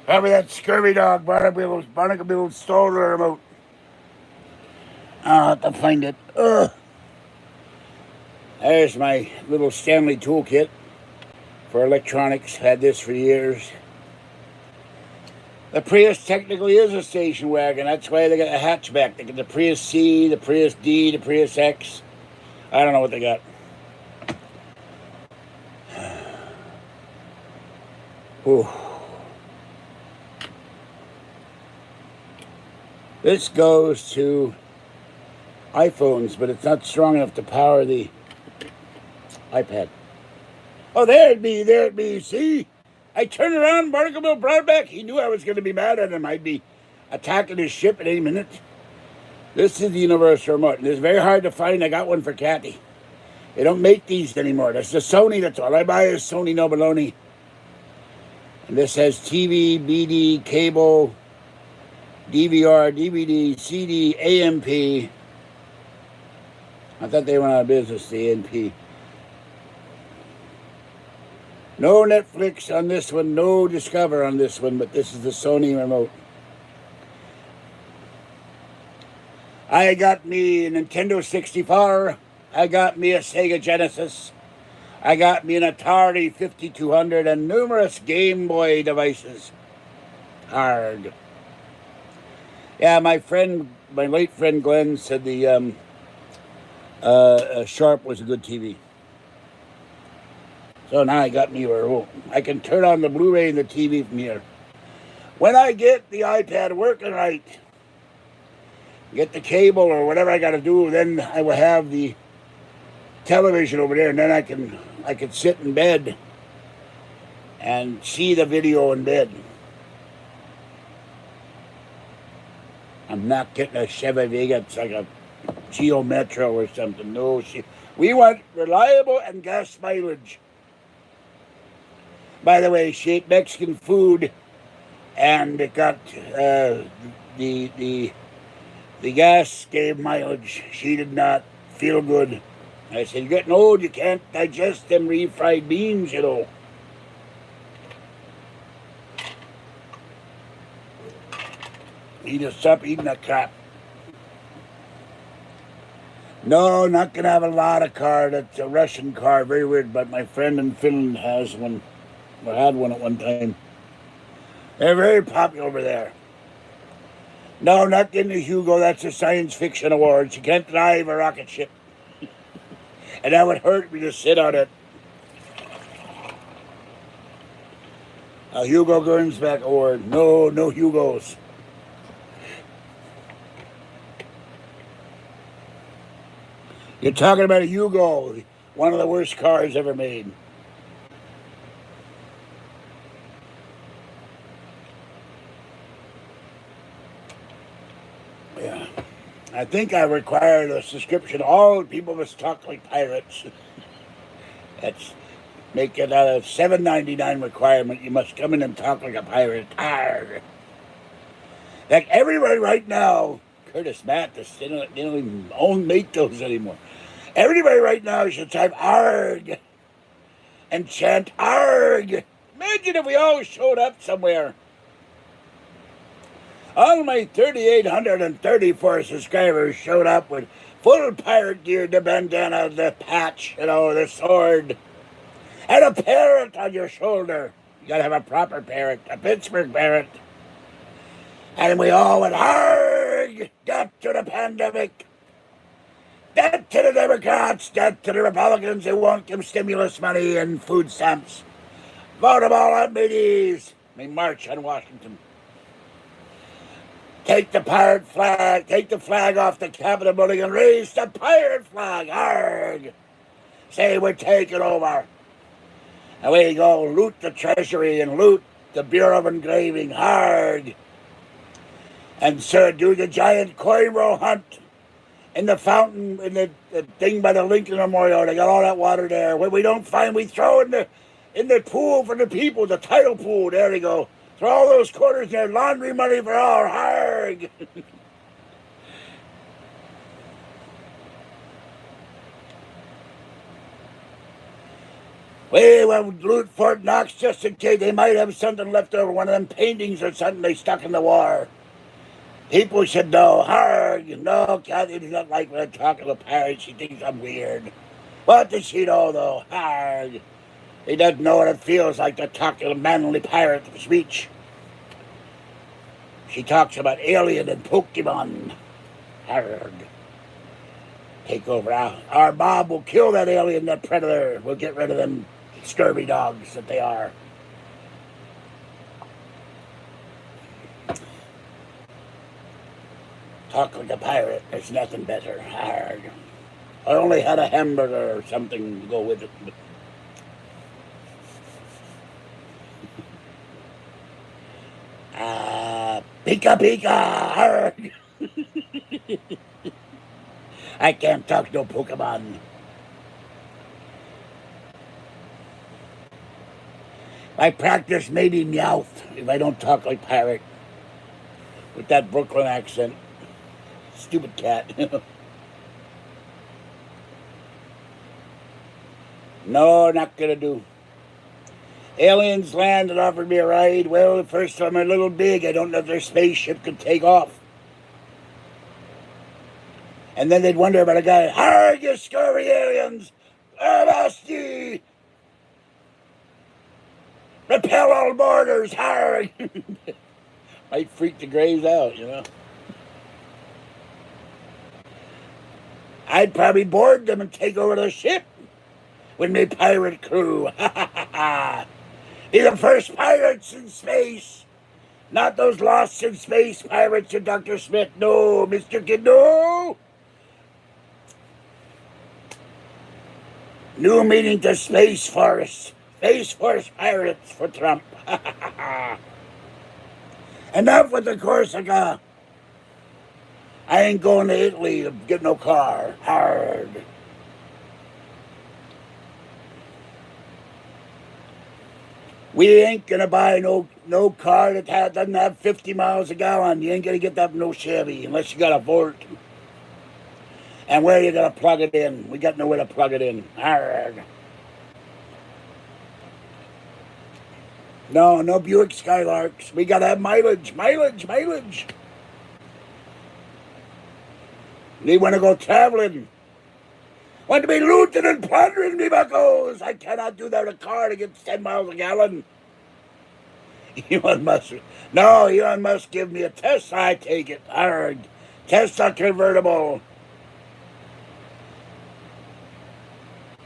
Probably that scurvy dog, Barnacle stole the remote. I'll have to find it. Ugh. There's my little Stanley toolkit for electronics. Had this for years. The Prius technically is a station wagon. That's why they got a hatchback. They got the Prius C, the Prius D, the Prius X. I don't know what they got. Ooh. This goes to iPhones, but it's not strong enough to power the iPad. Oh, there it be. See? I turned around, Barnacle Bill brought it back. He knew I was going to be mad at him. I'd be attacking his ship at any minute. This is the universal remote, and it's very hard to find. I got one for Kathy. They don't make these anymore. That's the Sony. That's all I buy is Sony No Baloney. And this has TV, BD, cable, DVR, DVD, CD, AMP. I thought they went out of business, the AMP. No Netflix on this one, no Discover on this one, but this is the Sony remote. I got me a Nintendo 64. I got me a Sega Genesis. I got me an Atari 5200 and numerous Game Boy devices. Hard. Yeah, my late friend Glenn said the Sharp was a good TV. So now I got me a remote. I can turn on the Blu-ray and the TV from here. When I get the iPad working right, get the cable or whatever I got to do, then I will have the television over there, and then I can sit in bed and see the video in bed. I'm not getting a Chevy Vega. It's like a Geo Metro or something. No, we want reliable and gas mileage. By the way, she ate Mexican food, and it got the gas gave mileage. She did not feel good. I said, "You're getting old. You can't digest them refried beans, you know." You just stop eating that crap. No, not gonna have a Lada car. That's a Russian car. Very weird, but my friend in Finland has one, or had one at one time. They're very popular over there. No, not getting a Hugo. That's a science fiction award. You can't drive a rocket ship. And that would hurt me to sit on it. A Hugo Gernsback award. No Hugos. You're talking about a Hugo, one of the worst cars ever made. Yeah. I think I required a subscription. All people must talk like pirates. That's make it a $7.99 requirement. You must come in and talk like a pirate. Arr. Like everyone right now, Curtis Mattis. They don't even make those anymore. Everybody right now should type ARG and chant ARG. Imagine if we all showed up somewhere. All my 3,834 subscribers showed up with full pirate gear, the bandana, the patch, the sword, and a parrot on your shoulder. You gotta have a proper parrot, a Pittsburgh parrot. And we all went, ARG! Death to the pandemic! Death to the Democrats! Death to the Republicans who won't give stimulus money and food stamps! Vote them all on me knees! We march on Washington. Take the pirate flag, take the flag off the Capitol building and raise the pirate flag! ARG! Say we're taking over. Away you go, loot the treasury and loot the Bureau of Engraving. ARG! And sir, do the giant coin roll hunt in the fountain, in the thing by the Lincoln Memorial. They got all that water there. What we don't find, we throw in the pool for the people, the tidal pool. There we go. Throw all those quarters there. Laundry money for all. ARG! We will loot Fort Knox just in case they might have something left over, one of them paintings or something they stuck in the war. People should know. ARG! No, Kathy does not like when I talk to the pirates. She thinks I'm weird. What does she know, though? ARG! He doesn't know what it feels like to talk to a manly pirate speech. She talks about alien and Pokemon. ARG! Take over. Our mob will kill that alien, that predator. We'll get rid of them scurvy dogs that they are. Talk like a pirate. There's nothing better. ARG! I only had a hamburger or something to go with it. Pika Pika! ARG! I can't talk no Pokemon. I practice maybe Meowth if I don't talk like pirate. With that Brooklyn accent. Stupid cat. No, not gonna do. Aliens land and offered me a ride. Well, the first time I'm a little big. I don't know if their spaceship could take off. And then they'd wonder about a guy. ARG, you scurvy aliens! Avast ye! Repel all borders! ARG! Might freak the graves out, I'd probably board them and take over the ship with my pirate crew. Be the first pirates in space. Not those lost in space pirates of Dr. Smith. No, Mr. Kid, no. New meaning to Space Force. Space Force pirates for Trump. Enough with the Corsica. I ain't going to Italy to get no car. ARG! We ain't gonna buy no car that doesn't have 50 miles a gallon. You ain't gonna get that no Chevy unless you got a Volt. And where are you gonna plug it in? We got nowhere to plug it in. ARG! No Buick Skylarks. We gotta have mileage. We want to go traveling. Want to be looting and plundering, me buckos. I cannot do that with a car that gets 10 miles a gallon. Elon Musk give me a Tesla, I take it. ARG! Tesla convertible.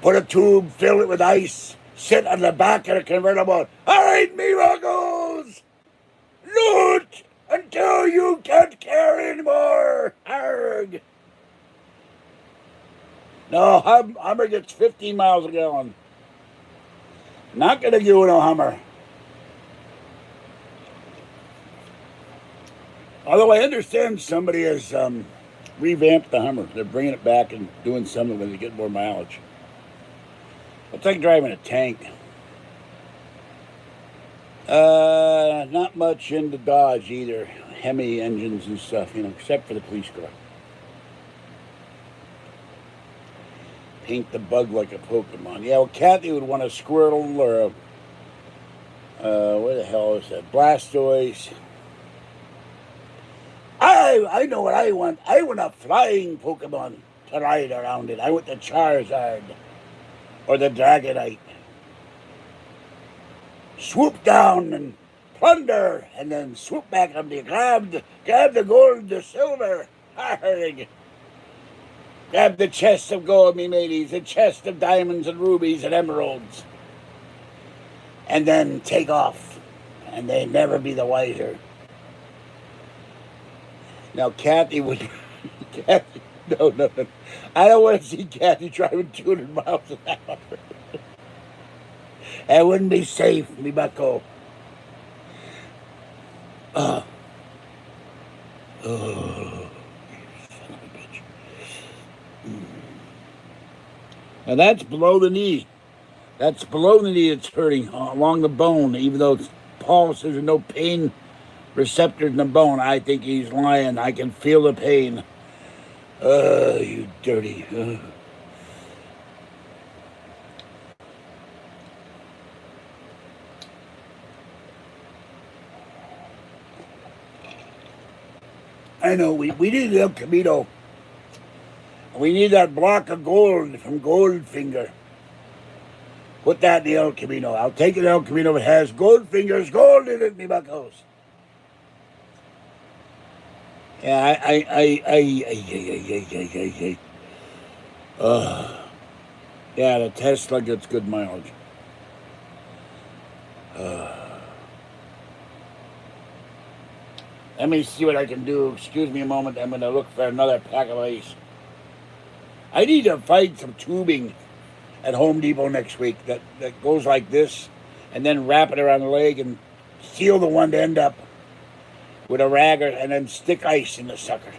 Put a tube, fill it with ice, sit on the back of the convertible. All right, me buckos. Loot until you can't carry anymore. ARG! No, Hummer gets 15 miles a gallon. Not going to do no Hummer. Although I understand somebody has revamped the Hummer. They're bringing it back and doing something when they get more mileage. It's like driving a tank. Not much into Dodge either. Hemi engines and stuff, except for the police car. Paint the bug like a Pokemon. Yeah, well, Kathy would want a Squirtle or where the hell is that? Blastoise. I know what I want. I want a flying Pokemon to ride around it. I want the Charizard or the Dragonite. Swoop down and plunder, and then swoop back up to grab the gold, the silver. Grab the chest of gold, me mateys, the chest of diamonds and rubies and emeralds. And then take off, and they'd never be the wiser. Now, Kathy would... Kathy, no. I don't want to see Kathy driving 200 miles an hour. That wouldn't be safe, me bucko. Son of a bitch. Now that's below the knee. That's below the knee. It's hurting along the bone, even though Paul says there's no pain receptors in the bone. I think he's lying. I can feel the pain. You dirty. I know, we need El Camino. We need that block of gold from Goldfinger. Put that in the El Camino. I'll take an El Camino if it has Goldfinger's gold in it, me buckos. Yeah, yeah, the Tesla gets good mileage. Let me see what I can do. Excuse me a moment. I'm going to look for another pack of ice. I need to find some tubing at Home Depot next week that goes like this, and then wrap it around the leg and seal the one end up with a rag, and then stick ice in the sucker.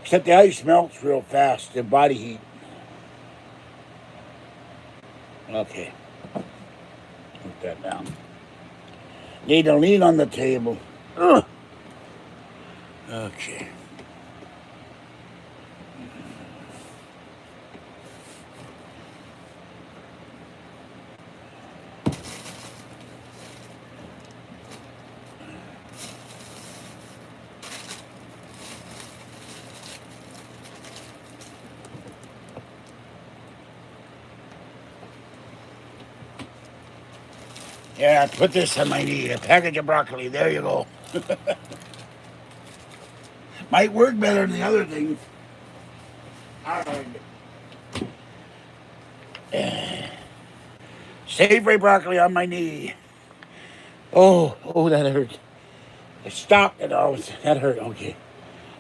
Except the ice melts real fast, the body heat. Okay. Put that down. Need to lean on the table. Ugh. Okay. Yeah, put this on my knee. A package of broccoli. There you go. Might work better than the other thing. All right. Savory broccoli on my knee. Oh, that hurt. I stopped it. Oh, that hurt. Okay.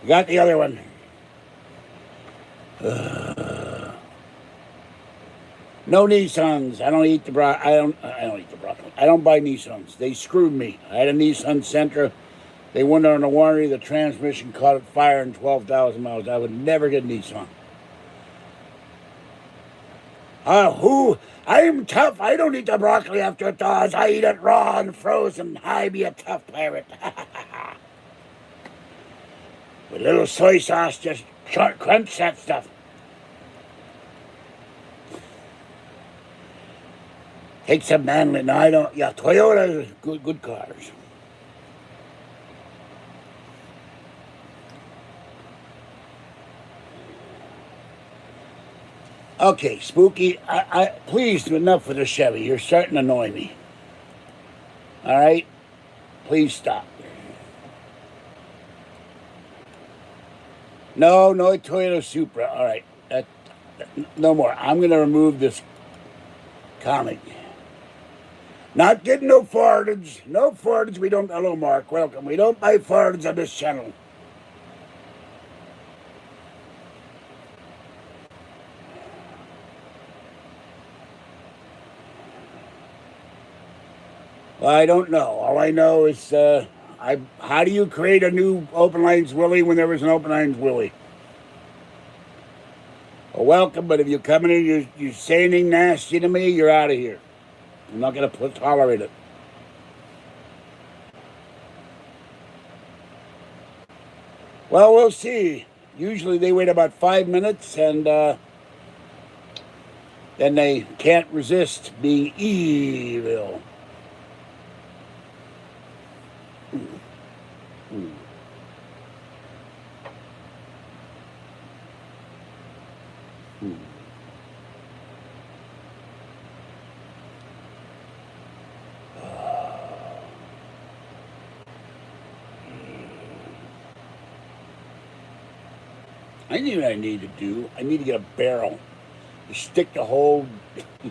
I got the other one. No Nissans. I don't eat the I don't eat the broccoli. I don't buy Nissans. They screwed me. I had a Nissan Sentra. They went on a warranty. The transmission caught fire in 12,000 miles. I would never get Nissan. I am tough. I don't eat the broccoli after it thaws. I eat it raw and frozen. I be a tough pirate. With a little soy sauce, just crunch that stuff. Take some manly. No, I don't. Yeah, Toyota is good cars. Okay, Spooky, please, enough with the Chevy. You're starting to annoy me. All right? Please stop. No Toyota Supra. All right. No more. I'm going to remove this comic. Not getting no Fords. No Fords. We don't. Hello, Mark. Welcome. We don't buy Fords on this channel. Well, I don't know. All I know is, how do you create a new Open Lines Willie when there was an Open Lines Willie? Well, welcome, but if you come in and you say anything nasty to me, you're out of here. I'm not going to tolerate it. Well, we'll see. Usually they wait about 5 minutes, and then they can't resist being evil. I know what I need to do. I need to get a barrel. You stick the whole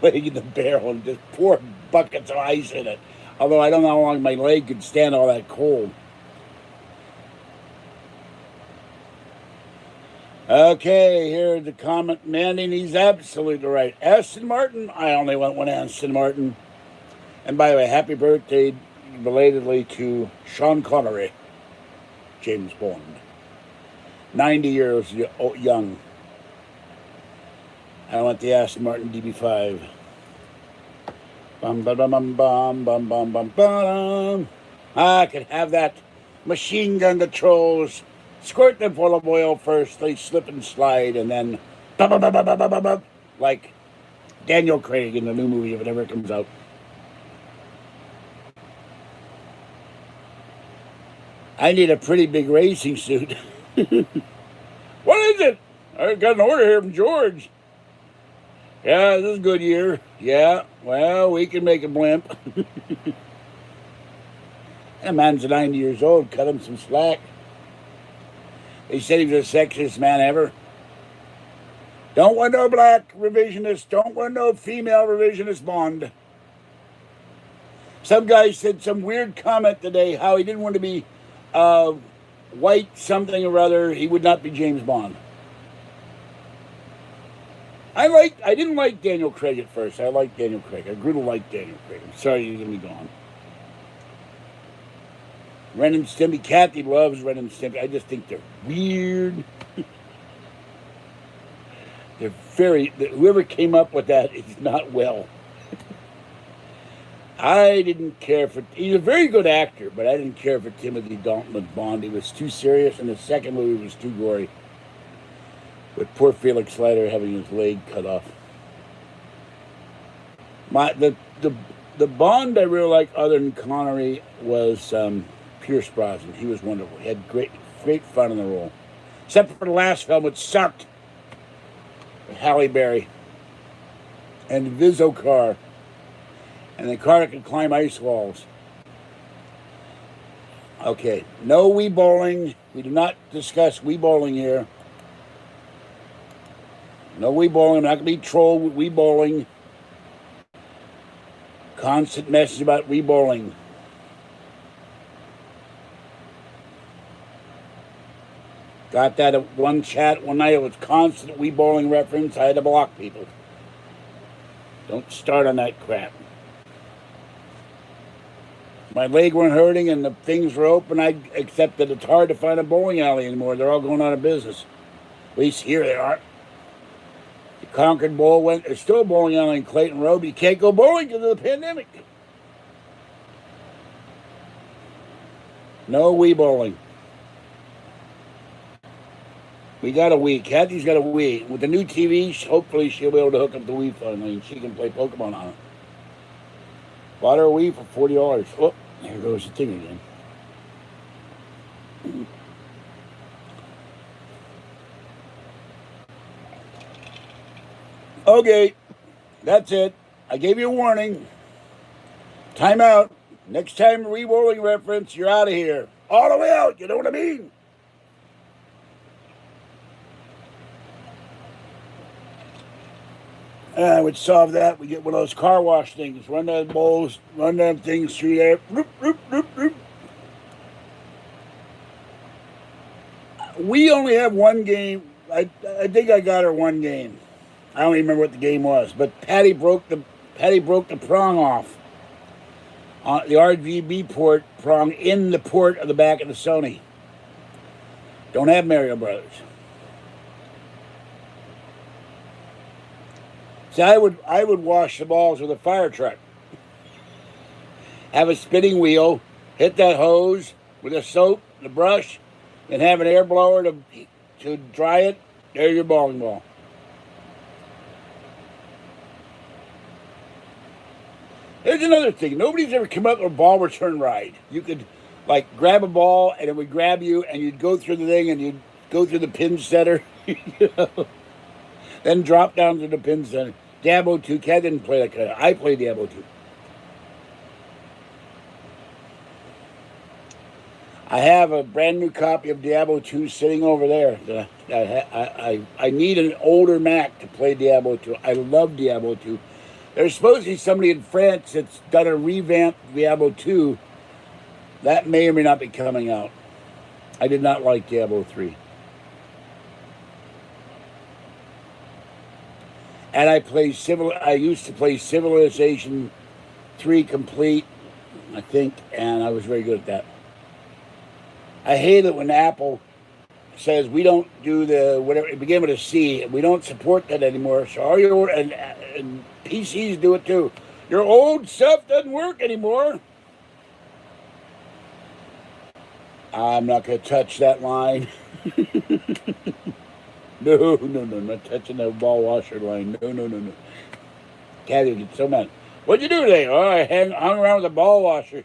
leg in the barrel and just pour buckets of ice in it. Although I don't know how long my leg could stand all that cold. Okay, here's the comment. Mandy, and he's absolutely right. Aston Martin, I only want one Aston Martin. And by the way, happy birthday belatedly to Sean Connery, James Bond. 90 years young. I want the Aston Martin DB5. Bum bum bum bum bum bum bum bum. I could have that machine gun controls. Squirt them full of oil first. They slip and slide, and then like Daniel Craig in the new movie if it ever comes out. I need a pretty big racing suit. What is it? I got an order here from George. Yeah, this is Goodyear. Yeah, well, we can make a blimp. That man's 90 years old. Cut him some slack. They said he was the sexiest man ever. Don't want no black revisionist. Don't want no female revisionist Bond. Some guy said some weird comment today how he didn't want to be white something or other. He would not be James Bond. I didn't like Daniel Craig at first. I liked Daniel Craig. I grew to like Daniel Craig. I'm sorry he's going to be gone. Ren and Stimpy. Kathy loves Ren and Stimpy. I just think they're weird. They're whoever came up with that is not well. I didn't care for... He's a very good actor, but I didn't care for Timothy Dalton as Bond. He was too serious, and the second movie was too gory. With poor Felix Leiter having his leg cut off. The Bond I really liked other than Connery was Pierce Brosnan. He was wonderful. He had great fun in the role. Except for the last film, which sucked. With Halle Berry. And the Vizzo car. And the car that could climb ice walls. Okay, no Wii bowling. We do not discuss Wii bowling here. No Wii bowling. I'm not going to be trolled with Wii bowling. Constant message about Wii bowling. Got that at one chat one night. It was constant Wii bowling reference. I had to block people. Don't start on that crap. My leg weren't hurting and the things were open. I accepted it's hard to find a bowling alley anymore. They're all going out of business. At least here they are. The Concord Bowl there's still a bowling alley in Clayton Road, but you can't go bowling because of the pandemic. No Wii bowling. We got a Wii. Kathy's got a Wii. With the new TV, hopefully she'll be able to hook up the Wii finally and she can play Pokemon on it. Bought her a Wii for $40. Oh, there goes the thing again. Okay, that's it. I gave you a warning. Time out. Next time a Wii bowling reference, you're out of here. All the way out, you know what I mean? I would solve that. We get one of those car wash things. Run them bowls, run them things through there. Roop, roop, roop, roop. We only have one game. I think I got her one game. I don't even remember what the game was. But Patty broke the prong off. The RGB port prong in the port of the back of the Sony. Don't have Mario Brothers. See, I would wash the balls with a fire truck. Have a spinning wheel, hit that hose with a soap and a brush, and have an air blower to dry it. There's your bowling ball. Here's another thing. Nobody's ever come up with a ball return ride. You could, like, grab a ball, and it would grab you, and you'd go through the thing, and you'd go through the pin setter, then drop down to the pin center. Diablo 2. Cat didn't play that kind of. I played Diablo 2. I have a brand new copy of Diablo 2 sitting over there. I need an older Mac to play Diablo 2. I love Diablo 2. There's supposed to be somebody in France that's done a revamped Diablo 2. That may or may not be coming out. I did not like Diablo 3. And I used to play Civilization 3 Complete, I think, and I was very good at that. I hate it when Apple says we don't do the whatever it began with a C. We don't support that anymore. So all your and PCs do it too. Your old stuff doesn't work anymore. I'm not going to touch that line. No, I'm not touching that ball washer line. No. Kathy gets so mad. What'd you do today? Oh, I hung around with the ball washers.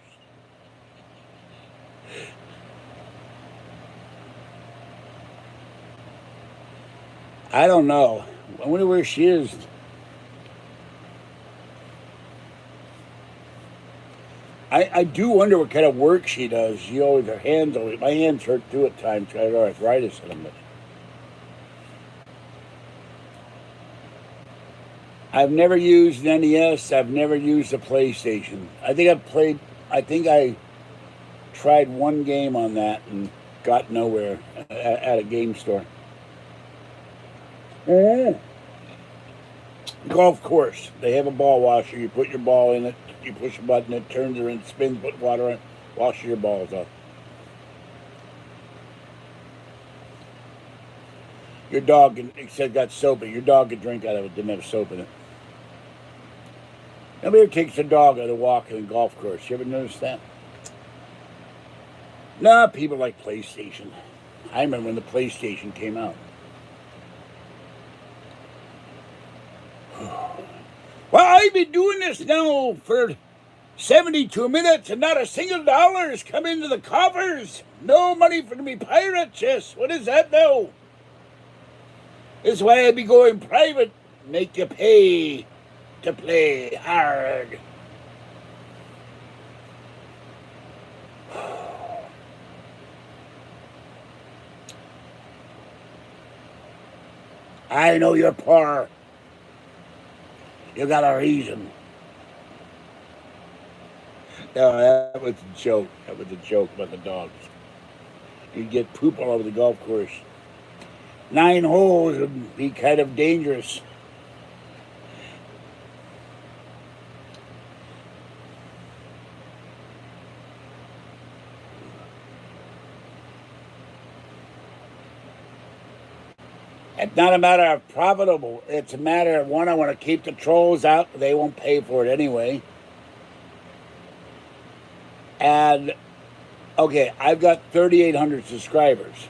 I don't know. I wonder where she is. I do wonder what kind of work she does. Her hands always, my hands hurt too at times. I have arthritis in them. I've never used an NES. I've never used a PlayStation. I think I tried one game on that and got nowhere at a game store. Golf course. They have a ball washer. You put your ball in it. You push a button. It turns around, spins, put water in, washes your balls off. Your dog, it said got soap in it. Your dog could drink out of it. Didn't have soap in it. Nobody ever takes a dog on a walk in a golf course. You ever notice that? Nah, people like PlayStation. I remember when the PlayStation came out. Well, I've been doing this now for 72 minutes and not a single dollar has come into the coffers. No money for me pirate chest. What is that now? This is why I be going private. Make you pay to play hard. I know you're poor. You got a reason. No, that was a joke. That was a joke about the dogs. You'd get poop all over the golf course. 9 holes would be kind of dangerous. It's not a matter of profitable. It's a matter of, one, I want to keep the trolls out. They won't pay for it anyway. And, okay, I've got 3,800 subscribers.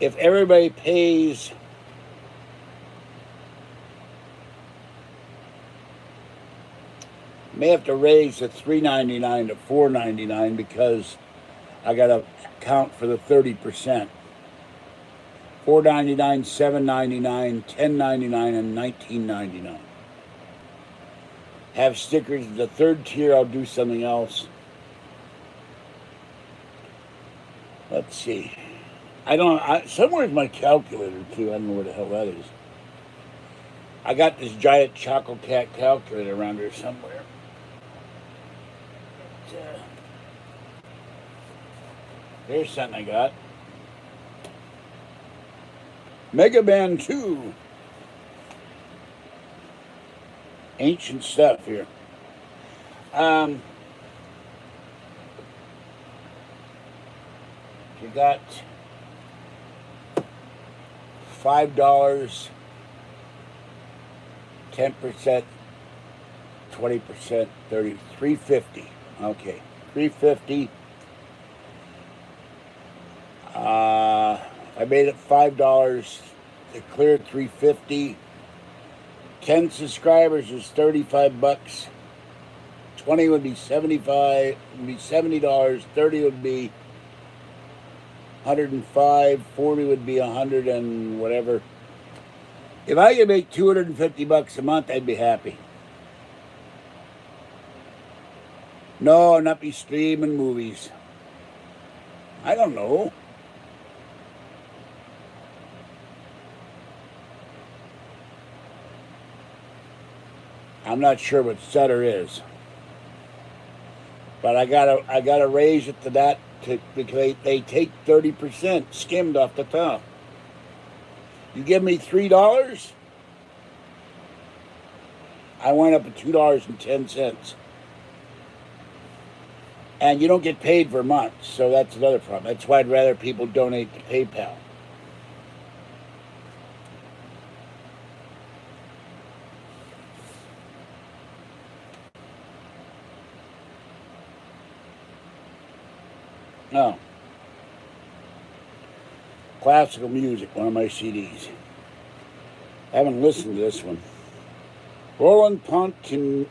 If everybody pays may have to raise the $3.99 to $4.99 because I got to count for the 30%. $4.99, $7.99, $10.99, and $19.99. Have stickers. The third tier, I'll do something else. Let's see. Somewhere's my calculator, too. I don't know where the hell that is. I got this giant Choco Cat calculator around here somewhere. Here's something I got. Mega Man 2. Ancient stuff here. You got $5, 10%, 20%, 30, 350. Okay, 350. I made it $5. It cleared 350. 10 subscribers is $35. 20 would be 75. Would be $70. 30 would be 105. 40 would be 100 and whatever. If I could make $250 a month, I'd be happy. No, not be streaming movies. I don't know. I'm not sure what Sutter is, but I gotta raise it to that because they take 30% skimmed off the top. You give me $3, I went up at $2.10. And you don't get paid for months, so that's another problem. That's why I'd rather people donate to PayPal. No. Classical music, one of my CDs. I haven't listened to this one. Roland Pontinen,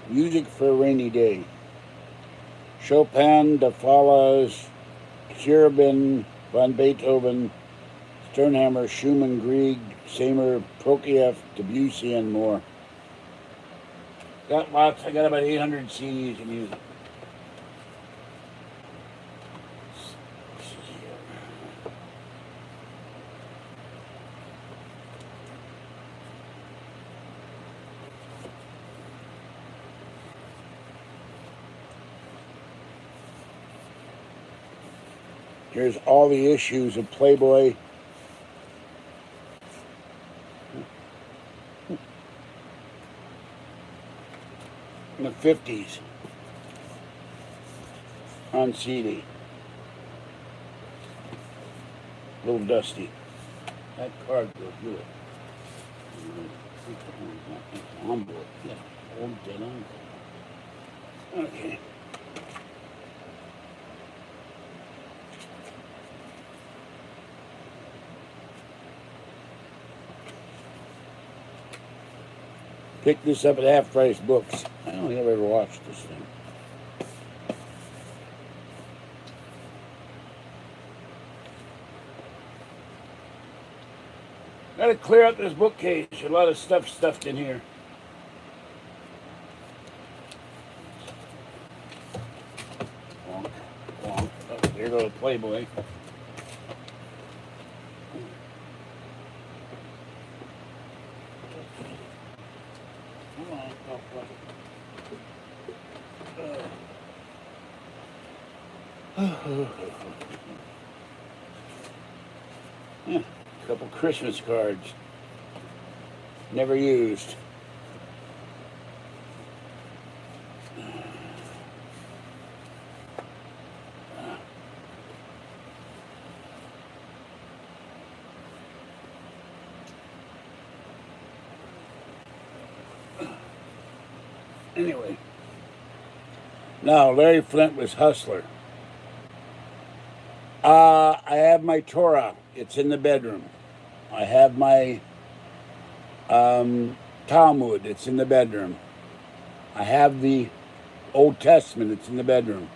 Music for a Rainy Day. Chopin, De Fallas, Cherubin, von Beethoven, Sternhammer, Schumann, Grieg, Samer, Prokofiev, Debussy, and more. Got lots. I got about 800 CDs of music. Here's all the issues of Playboy. In the 50s on CD. A little dusty. That card goes good. Envelope. Yeah, old dead envelope. Okay. Picked this up at Half Price Books. I don't think I've ever watched this thing. Gotta clear out this bookcase. A lot of stuff stuffed in here. Wonk, wonk. Oh, there goes Playboy. Yeah, a couple Christmas cards. Never used. Anyway. Now, Larry Flint was Hustler. I have my Torah. It's in the bedroom. I have my Talmud. It's in the bedroom. I have the Old Testament. It's in the bedroom.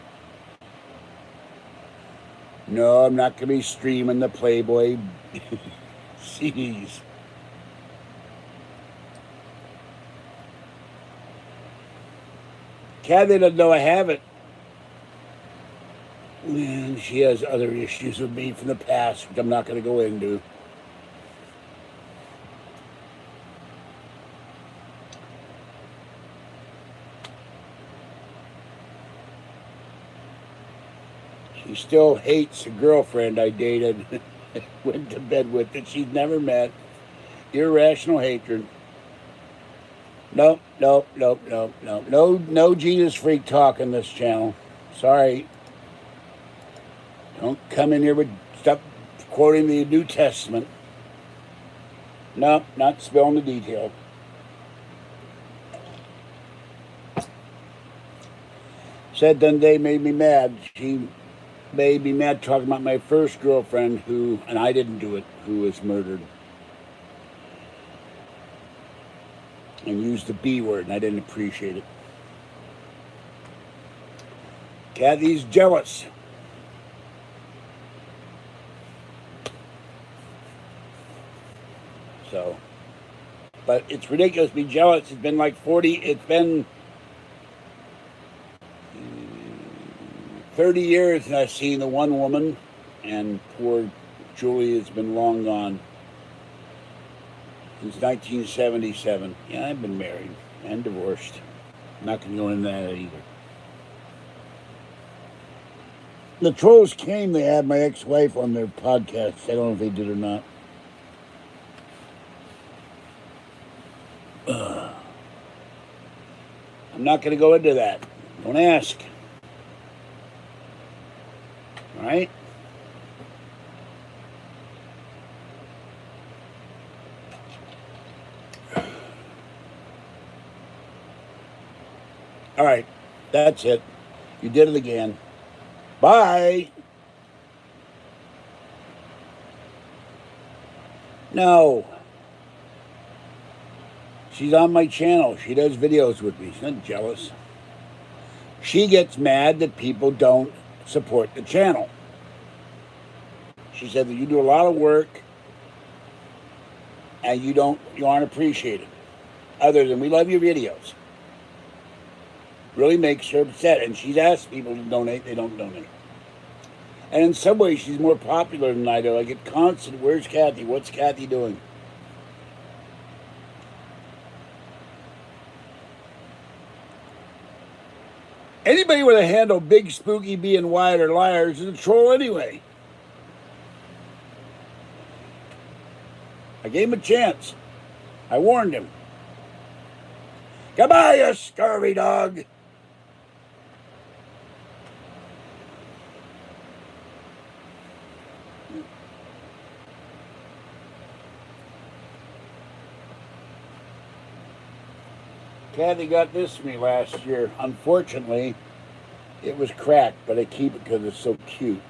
No, I'm not going to be streaming the Playboy CDs. Kathy doesn't know I have it. And she has other issues with me from the past, which I'm not going to go into. She still hates a girlfriend I dated, went to bed with, that she's never met. Irrational hatred. Nope. No Jesus freak talk on this channel. Sorry. Don't come in here with stuff quoting the New Testament. Nope, not spilling the detail. Said Dundee made me mad. She made me mad talking about my first girlfriend who, and I didn't do it, who was murdered. And used the B word, and I didn't appreciate it. Kathy's jealous. So, but it's ridiculous to be jealous. It's been like 30 years and I've seen the one woman, and poor Julie has been long gone since 1977. Yeah, I've been married and divorced. I'm not going to go into that either. The trolls came, they had my ex-wife on their podcast. I don't know if they did or not. I'm not going to go into that. Don't ask. All right? All right. That's it. You did it again. Bye. No. She's on my channel. She does videos with me. She's not jealous. She gets mad that people don't support the channel. She said that you do a lot of work and you aren't appreciated. Other than we love your videos. Really makes her upset. And she's asked people to donate, they don't donate. And in some ways she's more popular than I do. I get constant, where's Kathy? What's Kathy doing? Anybody with a handle Big Spooky B and Wyatt are liars is a troll anyway. I gave him a chance. I warned him. Goodbye, you scurvy dog. Kathy got this for me last year. Unfortunately, it was cracked, but I keep it because it's so cute.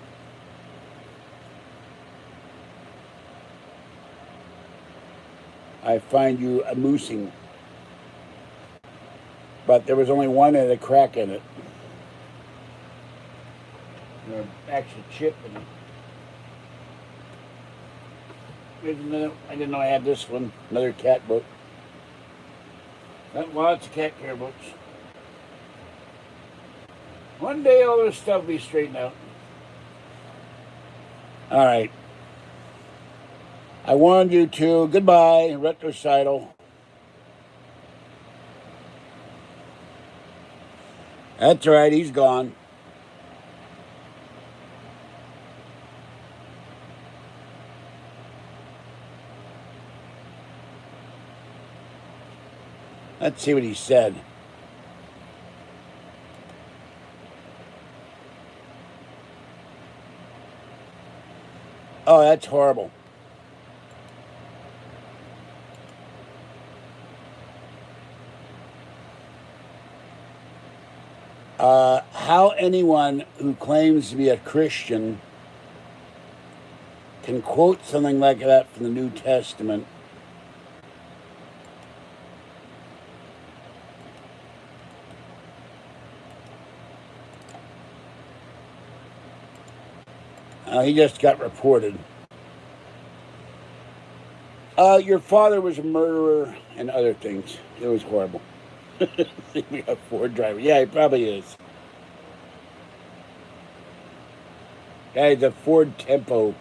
I find you amusing. But there was only one and a crack in it. There's actually a chip in it. Wait a minute. I didn't know I had this one. Another cat book. Lots of cat care books. One day all this stuff will be straightened out. All right. I warned you to. Goodbye, retrocidal. That's right, he's gone. Let's see what he said. Oh, that's horrible. How anyone who claims to be a Christian can quote something like that from the New Testament he just got reported. Your father was a murderer and other things. It was horrible. We got Ford driver. Yeah, he probably is. Guy's a Ford Tempo.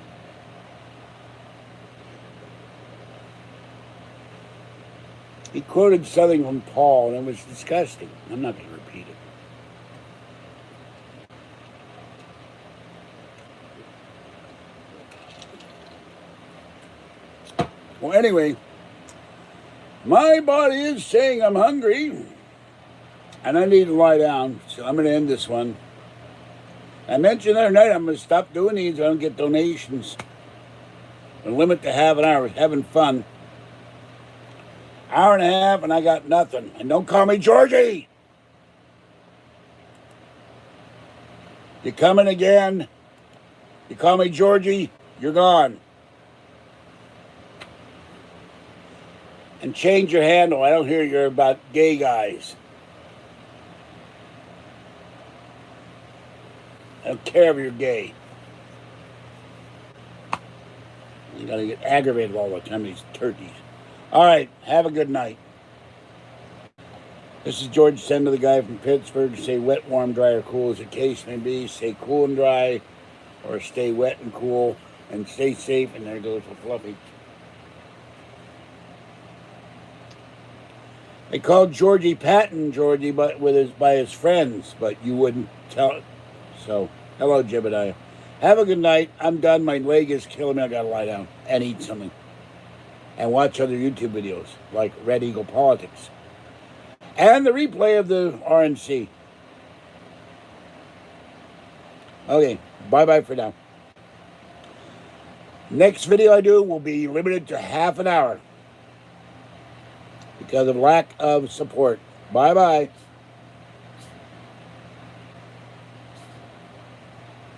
He quoted something from Paul, and it was disgusting. I'm not going to repeat it. Well, anyway, my body is saying I'm hungry, and I need to lie down, so I'm going to end this one. I mentioned the other night I'm going to stop doing these. I don't get donations. The limit to half an hour. Having fun. Hour and a half, and I got nothing. And don't call me Georgie. You coming again? You call me Georgie, you're gone. And change your handle. I don't hear you're about gay guys. I don't care if you're gay. You gotta get aggravated all the time, these turkeys. All right, have a good night. This is George Senda, the guy from Pittsburgh. Stay wet, warm, dry, or cool as the case may be. Stay cool and dry, or stay wet and cool, and stay safe. And there goes the Fluffy. They called Georgie Patton Georgie, but by his friends, but you wouldn't tell it. So, hello, Jebediah. Have a good night. I'm done. My leg is killing me. I gotta lie down and eat something. And watch other YouTube videos, like Red Eagle Politics. And the replay of the RNC. Okay, bye-bye for now. Next video I do will be limited to half an hour because of lack of support. Bye-bye.